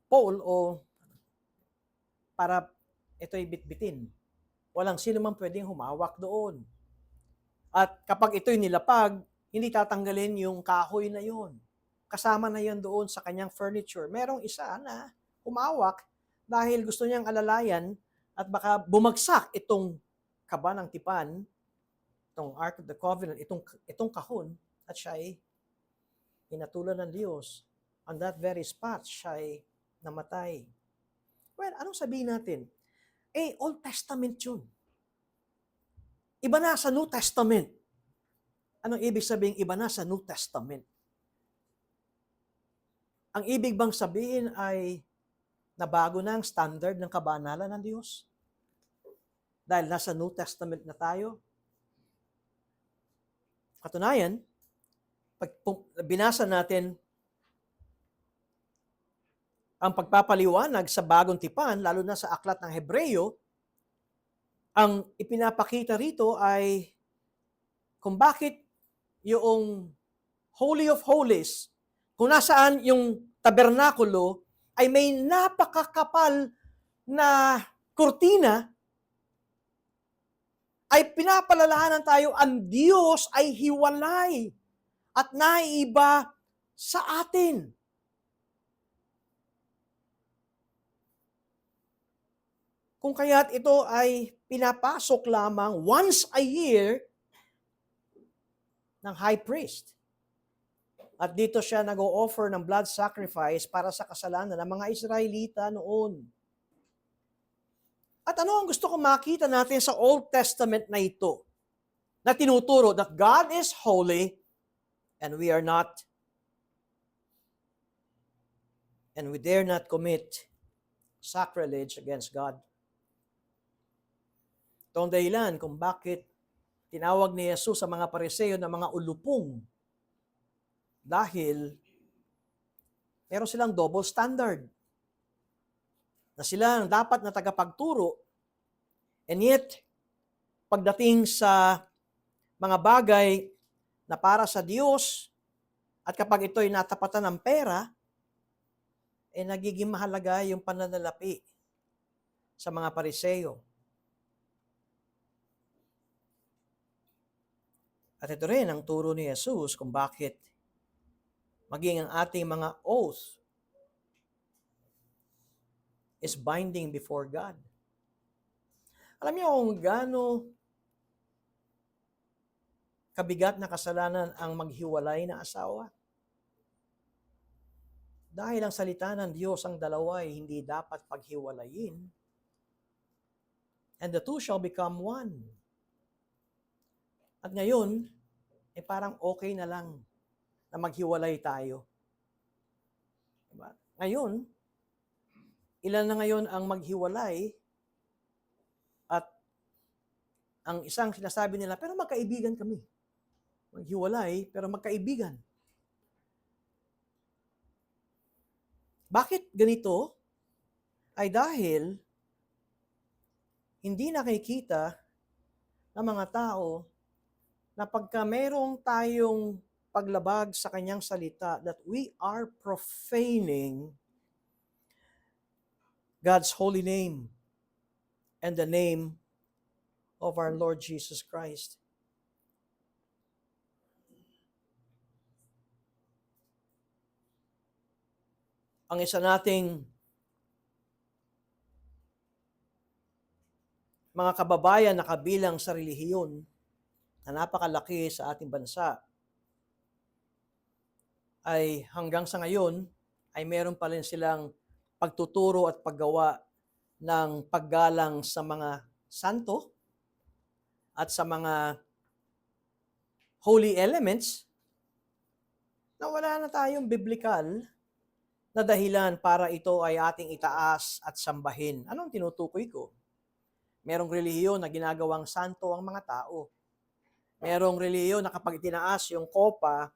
pole o para ito'y bitbitin. Walang sino man pwedeng humawak doon. At kapag ito'y nilapag, hindi tatanggalin yung kahoy na yun. Kasama na yan doon sa kanyang furniture. Merong isa na humawak dahil gusto niyang alalayan at baka bumagsak itong kaba ng tipan, itong Ark of the Covenant, itong kahon, at siya ay hinatulan ng Diyos. On that very spot, siya ay namatay. Well, anong sabihin natin? Old Testament yun. Iba na sa New Testament. Anong ibig sabihin iba na sa New Testament? Ang ibig bang sabihin ay nabago na ang standard ng kabanalan ng Diyos? Dahil nasa New Testament na tayo? Katunayan, pag binasa natin ang pagpapaliwanag sa bagong tipan, lalo na sa aklat ng Hebreyo, ang ipinapakita rito ay kung bakit yung Holy of Holies, kung nasaan yung tabernakulo, ay may napakakapal na kurtina, ay pinapalalahanan tayo, ang Diyos ay hiwalay at naiiba sa atin. Kung kaya't ito ay pinapasok lamang once a year ng high priest. At dito siya nag-o-offer ng blood sacrifice para sa kasalanan ng mga Israelita noon. At ano ang gusto kong makita natin sa Old Testament na ito? Na tinuturo that God is holy and we are not. And we dare not commit sacrilege against God. Ito ang dahilan kung bakit tinawag ni Jesus sa mga Pariseo na mga ulupong. Dahil meron silang double standard. Na sila ang dapat na tagapagturo. And yet, pagdating sa mga bagay na para sa Diyos, at kapag ito'y natapatan ng pera, nagiging mahalaga yung pananalapi sa mga Pariseo. At ito rin ang turo ni Jesus kung bakit maging ang ating mga oath is binding before God. Alam niyo kung gaano kabigat na kasalanan ang maghiwalay na asawa? Dahil ang salita ng Diyos, ang dalawa ay hindi dapat paghiwalayin. And the two shall become one. At ngayon, parang okay na lang na maghiwalay tayo. Diba? Ngayon, ilan na ngayon ang maghiwalay at ang isang sinasabi nila, pero magkaibigan kami. Maghiwalay, pero magkaibigan. Bakit ganito? Ay dahil hindi nakikita ng mga tao na pagka merong tayong paglabag sa kanyang salita that we are profaning God's holy name and the name of our Lord Jesus Christ. Ang isa nating mga kababayan na kabilang sa relihiyon na napakalaki sa ating bansa ay hanggang sa ngayon ay meron pa rin silang pagtuturo at paggawa ng paggalang sa mga santo at sa mga holy elements na wala na tayong biblikal na dahilan para ito ay ating itaas at sambahin. Anong tinutukoy ko? Merong relihiyon na ginagawang santo ang mga tao. Merong relihiyon na kapag itinaas yung kopa,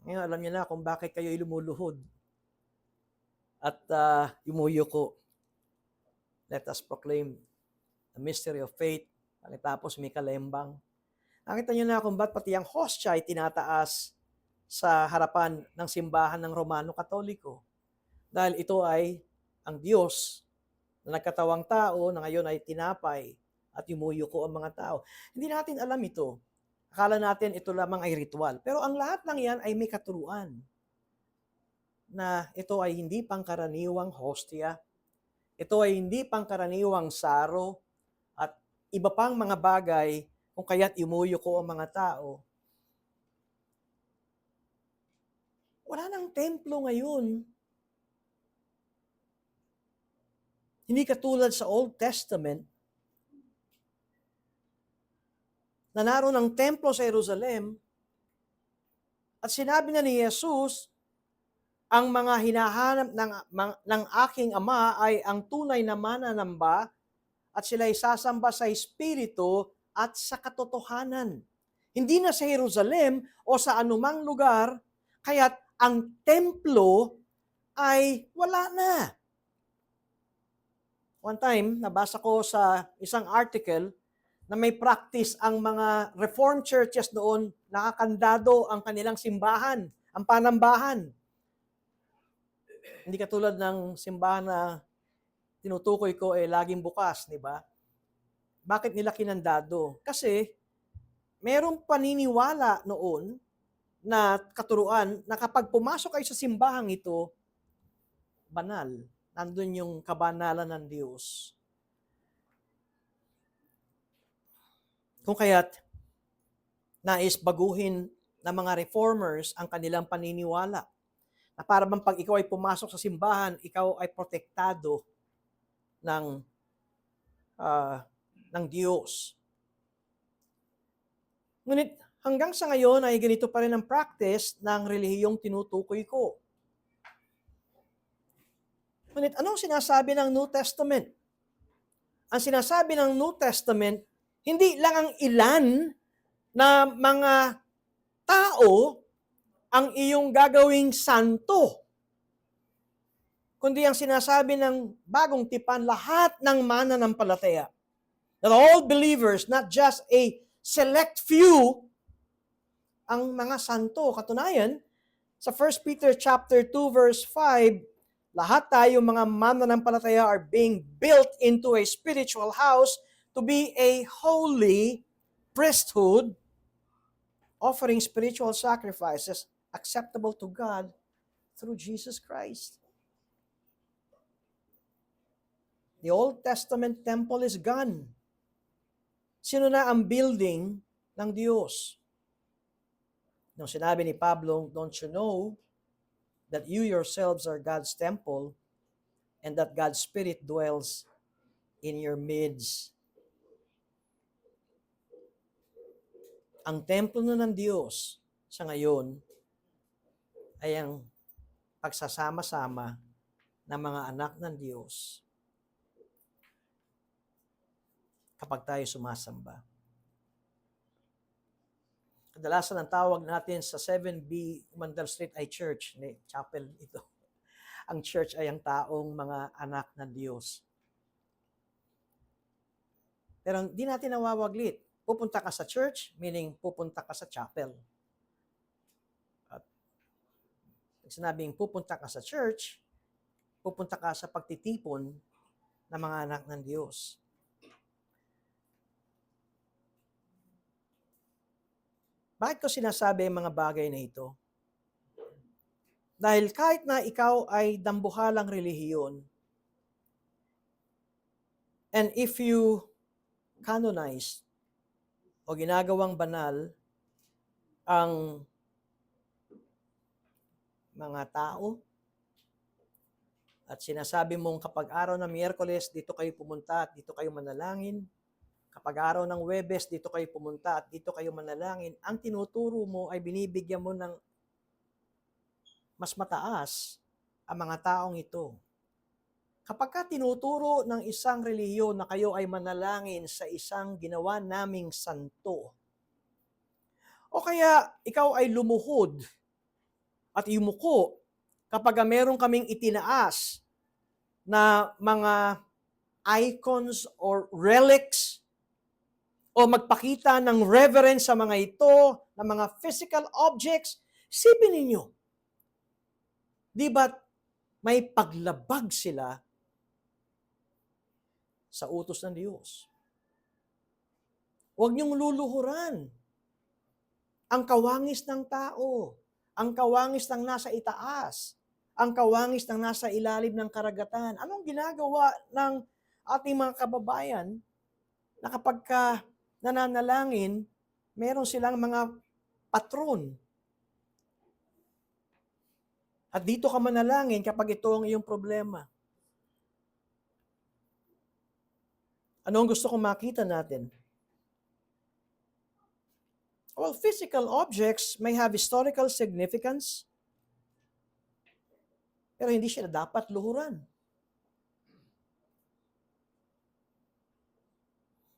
ngayon alam niyo na kung bakit kayo lumuluhod at yumuyuko. Let us proclaim the mystery of faith. Pagkatapos may kalembang. Nakita niyo na kung ba't pati ang hostya ay tinataas sa harapan ng simbahan ng Romano Katoliko. Dahil ito ay ang Diyos na nagkatawang tao na ngayon ay tinapay at yumuyuko ang mga tao. Hindi natin alam ito. Akala natin ito lamang ay ritual. Pero ang lahat ng yan ay may katuruan na ito ay hindi pangkaraniwang hostya. Ito ay hindi pangkaraniwang saro at iba pang mga bagay kung kaya't yumuyuko ang mga tao. Wala nang templo ngayon. Hindi katulad sa Old Testament na naroon ang templo sa Jerusalem at sinabi na ni Jesus, ang mga hinahanap ng aking ama ay ang tunay na mananamba at sila ay sasamba sa Espiritu at sa katotohanan. Hindi na sa Jerusalem o sa anumang lugar, kaya't ang templo ay wala na. One time, nabasa ko sa isang article na may practice ang mga Reformed churches noon, nakakandado ang kanilang simbahan, ang panambahan. Hindi katulad ng simbahan na tinutukoy ko laging bukas, di ba? Bakit nila kinandado? Kasi merong paniniwala noon na katuruan na kapag pumasok kayo sa simbahang ito, banal. Nandun yung kabanalan ng Diyos. Kung kaya't nais baguhin ng mga reformers ang kanilang paniniwala na para bang pag ikaw ay pumasok sa simbahan, ikaw ay protektado ng Diyos. Ngunit hanggang sa ngayon ay ganito pa rin ang practice ng relihiyong tinutukoy ko. Ngunit anong sinasabi ng New Testament? Ang sinasabi ng New Testament, hindi lang ang ilan na mga tao ang iyong gagawing santo, kundi ang sinasabi ng bagong tipan, lahat ng mananampalataya. That all believers, not just a select few, ang mga santo. Katunayan, sa 1 Peter chapter 2 verse 5, lahat tayo mga mananampalataya are being built into a spiritual house to be a holy priesthood, offering spiritual sacrifices acceptable to God through Jesus Christ. The Old Testament temple is gone. Sino na ang building ng Diyos? Nung sinabi ni Pablo, don't you know that you yourselves are God's temple and that God's Spirit dwells in your midst. Ang templo na ng Diyos sa ngayon ay ang pagsasama-sama ng mga anak ng Diyos kapag tayo sumasamba. Kadalasan ang tawag natin sa 7B Mandal Street ay church, chapel ito. Ang church ay ang taong mga anak ng Diyos. Pero hindi natin nawawaglit. Pupunta ka sa church, meaning pupunta ka sa chapel. At sinabing pupunta ka sa church, pupunta ka sa pagtitipon ng mga anak ng Diyos. Bakit ko sinasabi ang mga bagay na ito? Dahil kahit na ikaw ay dambuhalang relihiyon, and if you canonize o ginagawang banal ang mga tao, at sinasabi mong kapag araw ng Miyerkules, dito kayo pumunta at dito kayo manalangin, kapag araw ng Huwebes, dito kayo pumunta at dito kayo manalangin, ang tinuturo mo ay binibigyan mo ng mas mataas ang mga taong ito. Kapag ka tinuturo ng isang relihiyon na kayo ay manalangin sa isang ginawa naming santo, o kaya ikaw ay lumuhod at yumuko kapag meron kaming itinaas na mga icons or relics, o magpakita ng reverence sa mga ito, ng mga physical objects, sipin ninyo, di ba may paglabag sila sa utos ng Diyos? Huwag niyong luluhuran ang kawangis ng tao, ang kawangis ng nasa itaas, ang kawangis ng nasa ilalim ng karagatan. Anong ginagawa ng ating mga kababayan na kapag nananalangin, meron silang mga patron. At dito ka manalangin kapag ito ang iyong problema. Ano ang gusto kong makita natin? Well, physical objects may have historical significance, pero hindi sila dapat luhuran.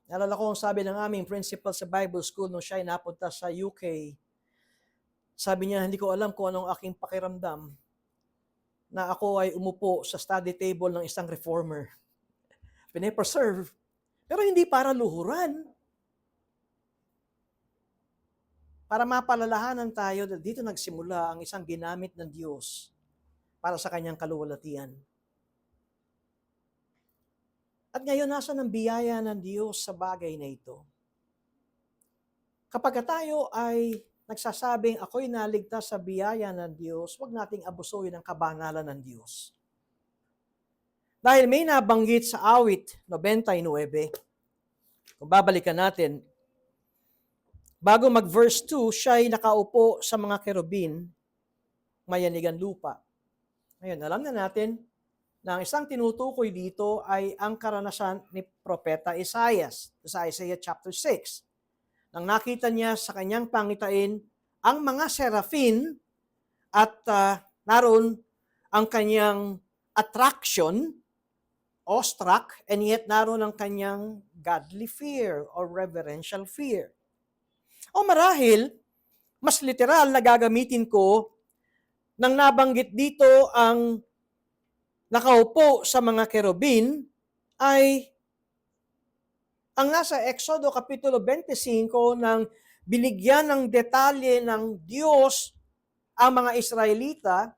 Naalala ko ang sabi ng aming principal sa Bible School nung siya ay napunta sa UK. Sabi niya, hindi ko alam kung anong aking pakiramdam na ako ay umupo sa study table ng isang reformer. Pinapreserve. Pero hindi para luhuran. Para mapalalahanan tayo na dito nagsimula ang isang ginamit ng Diyos para sa kanyang kaluwalhatian. At ngayon, nasa ng biyaya ng Diyos sa bagay na ito? Kapag tayo ay nagsasabing, ako'y naligtas sa biyaya ng Diyos, huwag nating abusuin ang kabanalan ng Diyos. Dahil may nabanggit sa awit 99, kung babalikan natin, bago mag-verse 2, siya'y nakaupo sa mga kerubin, mayanigan lupa. Ngayon, alam na natin na ang isang tinutukoy dito ay ang karanasan ni Propeta Isaias, sa Isaiah chapter 6. Nang nakita niya sa kanyang pangitain ang mga serafin at naroon ang kanyang attraction, awestruck, and yet naroon ang kanyang godly fear or reverential fear. O marahil, mas literal na gagamitin ko nang nabanggit dito ang nakaupo sa mga kerubin ay ang nasa Exodo Kapitulo 25 nang binigyan ng detalye ng Diyos ang mga Israelita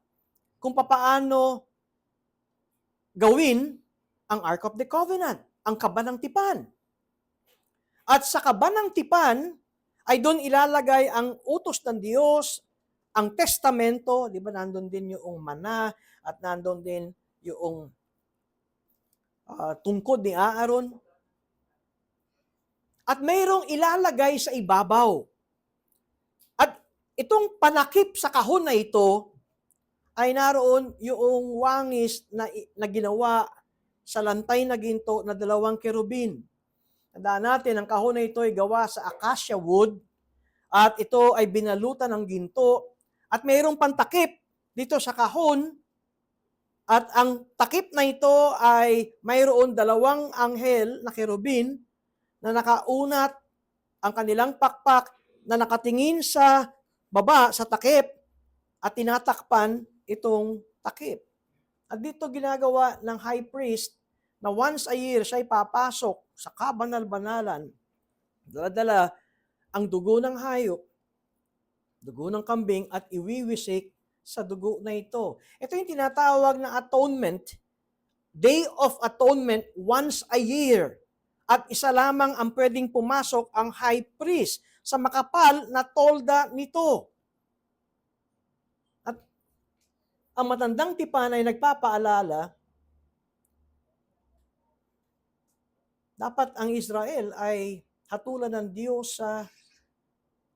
kung papaano gawin ang Ark of the Covenant, ang Kaba ng Tipan. At sa Kaba ng Tipan ay doon ilalagay ang utos ng Diyos, ang testamento, di ba nandun din yung mana at nandun din yung tungkod ni Aaron. At mayroong ilalagay sa ibabaw. At itong panakip sa kahon na ito ay naroon yung wangis na ginawa sa lantay na ginto na 2 kerubin. Tandaan natin, ang kahon na ito ay gawa sa acacia wood at ito ay binalutan ng ginto at mayroong pantakip dito sa kahon at ang takip na ito ay mayroon 2 anghel na kerubin na nakaunat ang kanilang pakpak na nakatingin sa baba sa takip at tinatakpan itong takip. At dito ginagawa ng high priest na once a year siya ay papasok sa kabanal-banalan, dala-dala ang dugo ng hayop, dugo ng kambing at iwiwisik sa dugo na ito. Ito yung tinatawag na atonement, Day of Atonement once a year. At isa lamang ang pwedeng pumasok ang high priest sa makapal na tolda nito. At ang matandang tipan ay nagpapaalala, dapat ang Israel ay hatulan ng Diyos sa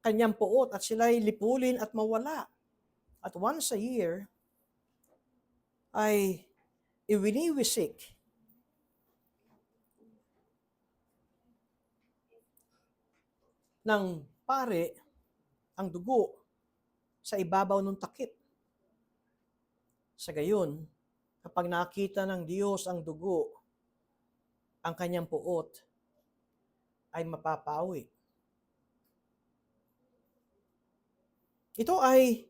kanyang puot at sila'y lipulin at mawala. At once a year ay iwiniwisik ng pare ang dugo sa ibabaw ng takip. Sa gayon, kapag nakita ng Diyos ang dugo, ang kanyang puot ay mapapawi. Ito ay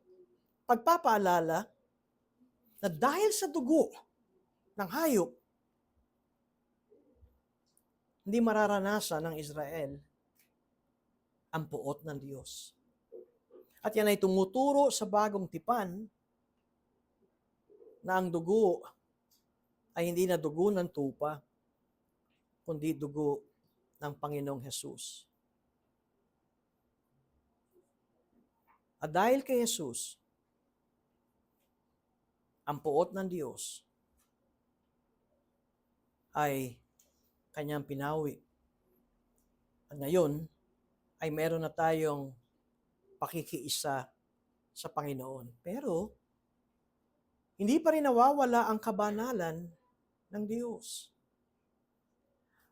pagpapaalala na dahil sa dugo ng hayop, hindi mararanasan ng Israel ang puot ng Diyos. At yan ay tumuturo sa bagong tipan na ang dugo ay hindi na dugo ng tupa, kundi dugo ng Panginoong Hesus. At dahil kay Hesus, ang puot ng Diyos ay kanyang pinawi. At ngayon, ay meron na tayong pakikiisa sa Panginoon. Pero, hindi pa rin nawawala ang kabanalan ng Diyos.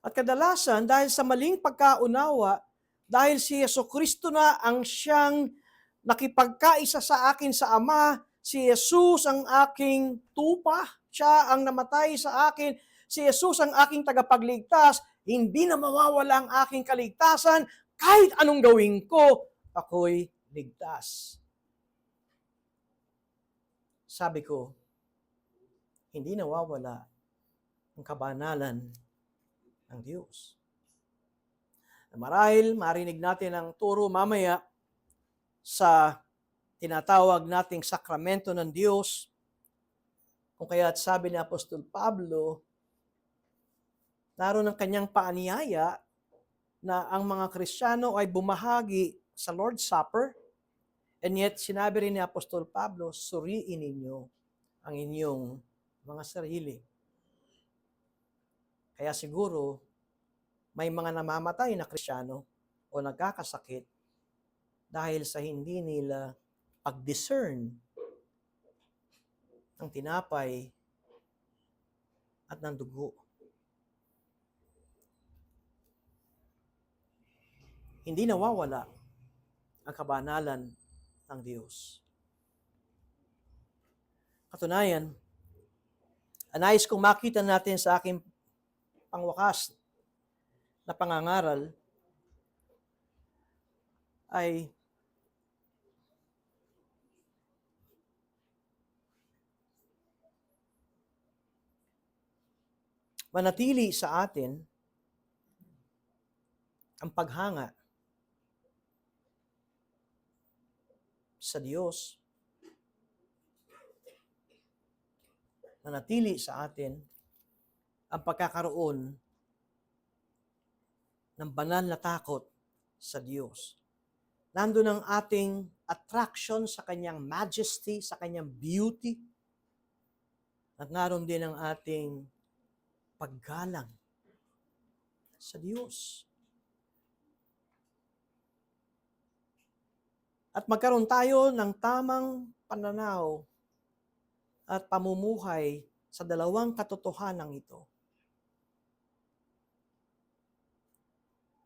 At kadalasan, dahil sa maling pagkaunawa, dahil si Jesucristo na ang siyang nakipagkaisa sa akin sa Ama, si Jesus ang aking tupa, siya ang namatay sa akin, si Jesus ang aking tagapagligtas, hindi na mawawala ang aking kaligtasan, kahit anong gawin ko, ako'y ligtas. Sabi ko, hindi nawawala ang kabanalan ng Diyos. Marahil marinig natin ang turo mamaya sa tinatawag nating sakramento ng Diyos. Kung kaya't sabi ni Apostol Pablo, naroon ang kanyang paanyaya na ang mga Kristiyano ay bumahagi sa Lord's Supper, and yet sinabi rin ni Apostol Pablo, suriin ninyo ang inyong mga sarili. Kaya siguro, may mga namamatay na Kristiyano o nagkakasakit dahil sa hindi nila pag-discern ng tinapay at ng dugo. Hindi nawawala ang kabanalan ng Diyos. Katunayan, nais kong makita natin sa aking pangwakas na pangangaral ay manatili sa atin ang paghanga sa Diyos, manatili sa atin ang pagkakaroon ng banal na takot sa Diyos. Nandun ang ating attraction sa kanyang majesty, sa kanyang beauty, at naroon din ang ating paggalang sa Diyos. At magkaroon tayo ng tamang pananaw at pamumuhay sa dalawang katotohanan ito.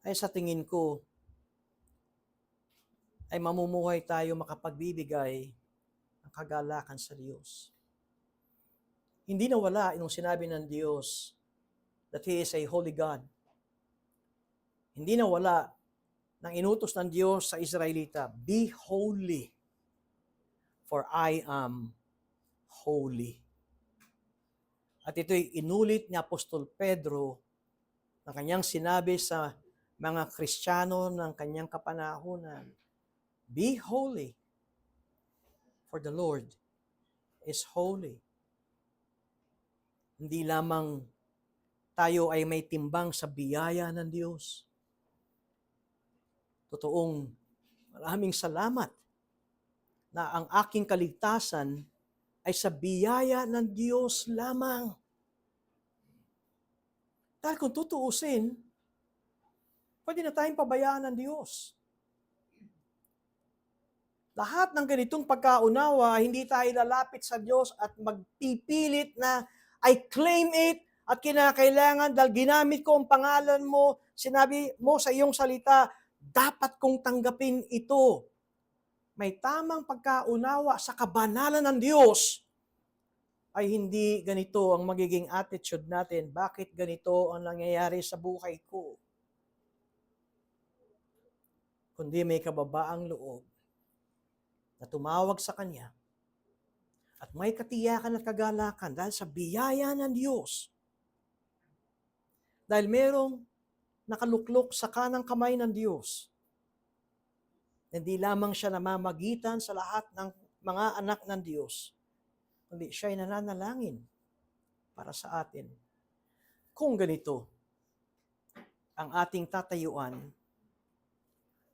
Ay sa tingin ko, ay mamumuhay tayo makapagbibigay ng kagalakan sa Diyos. Hindi nawala yung sinabi ng Diyos that He is a holy God. Hindi nawala ng inutos ng Diyos sa Israelita, be holy, for I am holy. At ito'y inulit ni Apostol Pedro na kanyang sinabi sa mga Kristiyano ng kanyang kapanahunan, be holy, for the Lord is holy. Hindi lamang tayo ay may timbang sa biyaya ng Diyos. Totoong maraming salamat na ang aking kaligtasan ay sa biyaya ng Diyos lamang. Dahil kung tutuusin, pwede na tayong pabayaan ng Diyos. Lahat ng ganitong pagkaunawa, hindi tayo lalapit sa Diyos at magpipilit na I claim it at kinakailangan dahil ginamit ko ang pangalan mo, sinabi mo sa iyong salita, dapat kong tanggapin ito. May tamang pagkaunawa sa kabanalan ng Diyos ay hindi ganito ang magiging attitude natin. Bakit ganito ang nangyayari sa buhay ko? Kundi may kababaang loob na tumawag sa Kanya at may katiyakan at kagalakan dahil sa biyaya ng Diyos. Dahil merong nakaluklok sa kanang kamay ng Diyos. Hindi lamang siya namamagitan sa lahat ng mga anak ng Diyos, kundi siya'y nananalangin para sa atin. Kung ganito ang ating tatayuan,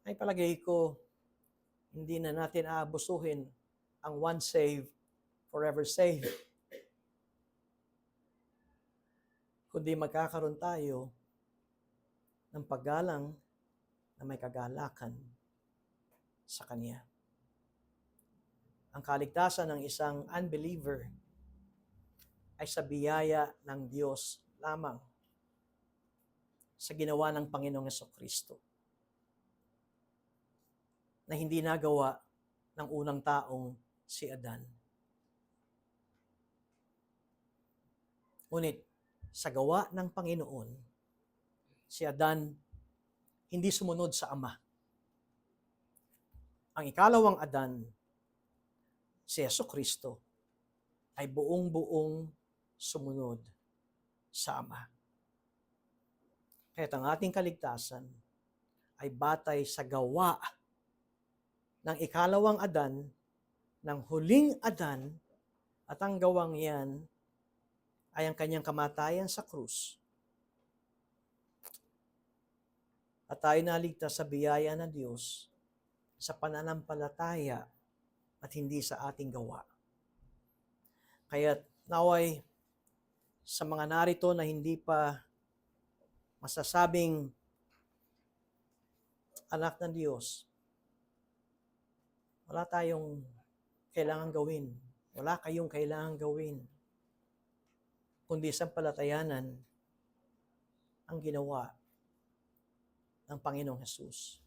ay palagay ko, hindi na natin aabusuhin ang once saved, forever saved. Kundi magkakaroon tayo ng paggalang na may kagalakan sa Kanya. Ang kaligtasan ng isang unbeliever ay sa biyaya ng Diyos lamang sa ginawa ng Panginoong Jesucristo na hindi nagawa ng unang taong si Adan. Ngunit sa gawa ng Panginoon, si Adan hindi sumunod sa Ama. Ang ikalawang Adan, si Jesucristo, ay buong-buong sumunod sa Ama. Kaya ang ating kaligtasan ay batay sa gawa ng ikalawang Adan, ng huling Adan, at ang gawang yan ay ang kanyang kamatayan sa krus. At tayo naligtas sa biyaya ng Diyos sa pananampalataya at hindi sa ating gawa. Kaya naway sa mga narito na hindi pa masasabing anak ng Diyos, wala tayong kailangan gawin. Wala kayong kailangan gawin. Kundi sampalatayanan ang ginawa ng Panginoong Hesus.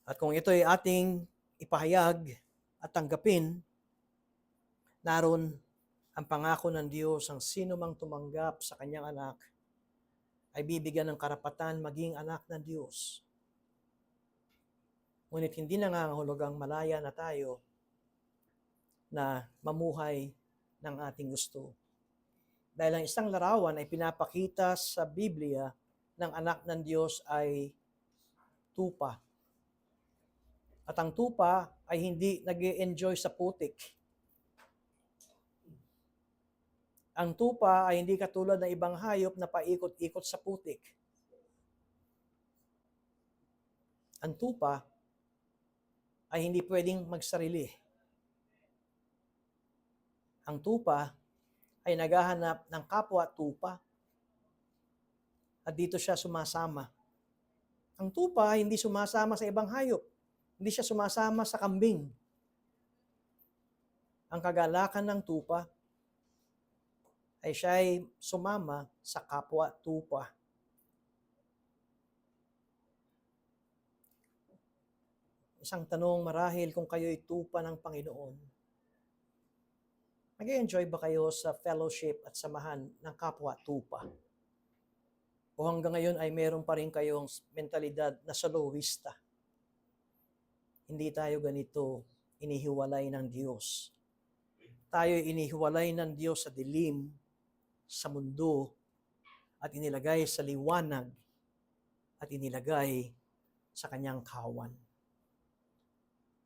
At kung ito ay ating ipahayag at tanggapin, naroon ang pangako ng Diyos, ang sino mang tumanggap sa kanyang anak ay bibigyan ng karapatan maging anak ng Diyos. Ngunit hindi nangangahulugang malaya na tayo na mamuhay ng ating gusto. Dahil ang isang larawan ay pinapakita sa Biblia ng anak ng Diyos ay tupa. At ang tupa ay hindi nag-e-enjoy sa putik. Ang tupa ay hindi katulad ng ibang hayop na paikot-ikot sa putik. Ang tupa ay hindi pwedeng magsarili. Ang tupa ay naghahanap ng kapwa tupa at dito siya sumasama. Ang tupa hindi sumasama sa ibang hayop. Hindi siya sumasama sa kambing. Ang kagalakan ng tupa ay siya ay sumama sa kapwa tupa. Isang tanong marahil kung kayo'y tupa ng Panginoon, nag-enjoy ba kayo sa fellowship at samahan ng kapwa tupa? O hanggang ngayon ay meron pa rin kayong mentalidad na soloista? Hindi tayo ganito inihiwalay ng Diyos. Tayo inihiwalay ng Diyos sa dilim, sa mundo, at inilagay sa liwanag, at inilagay sa kanyang kawan.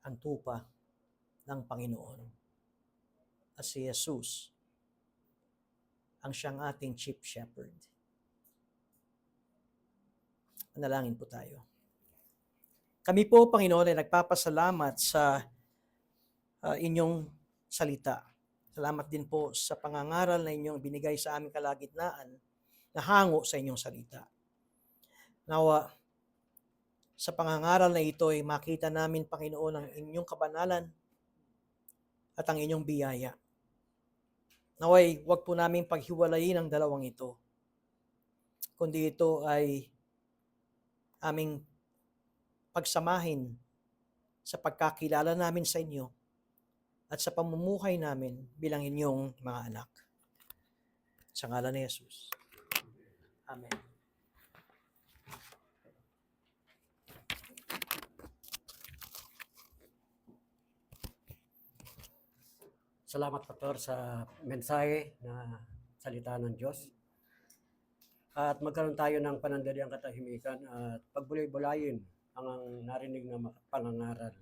Ang tupa ng Panginoon. At si Jesus, ang siyang ating chief shepherd. Manalangin po tayo. Kami po, Panginoon, ay nagpapasalamat sa inyong salita. Salamat din po sa pangangaral na inyong binigay sa aming kalagitnaan na hango sa inyong salita. Nawa, sa pangangaral na ito ay makita namin, Panginoon, ang inyong kabanalan at ang inyong biyaya. Naway, wag po namin paghiwalayin ang dalawang ito, kundi ito ay aming pagsamahin sa pagkakilala namin sa inyo at sa pamumuhay namin bilang inyong mga anak. Sa ngalan ni Jesus. Amen. Salamat, Pastor, sa mensahe na salita ng Diyos. At magkaroon tayo ng panandaliang katahimikan at pagbulay-bulayin ang narinig na pangangaral.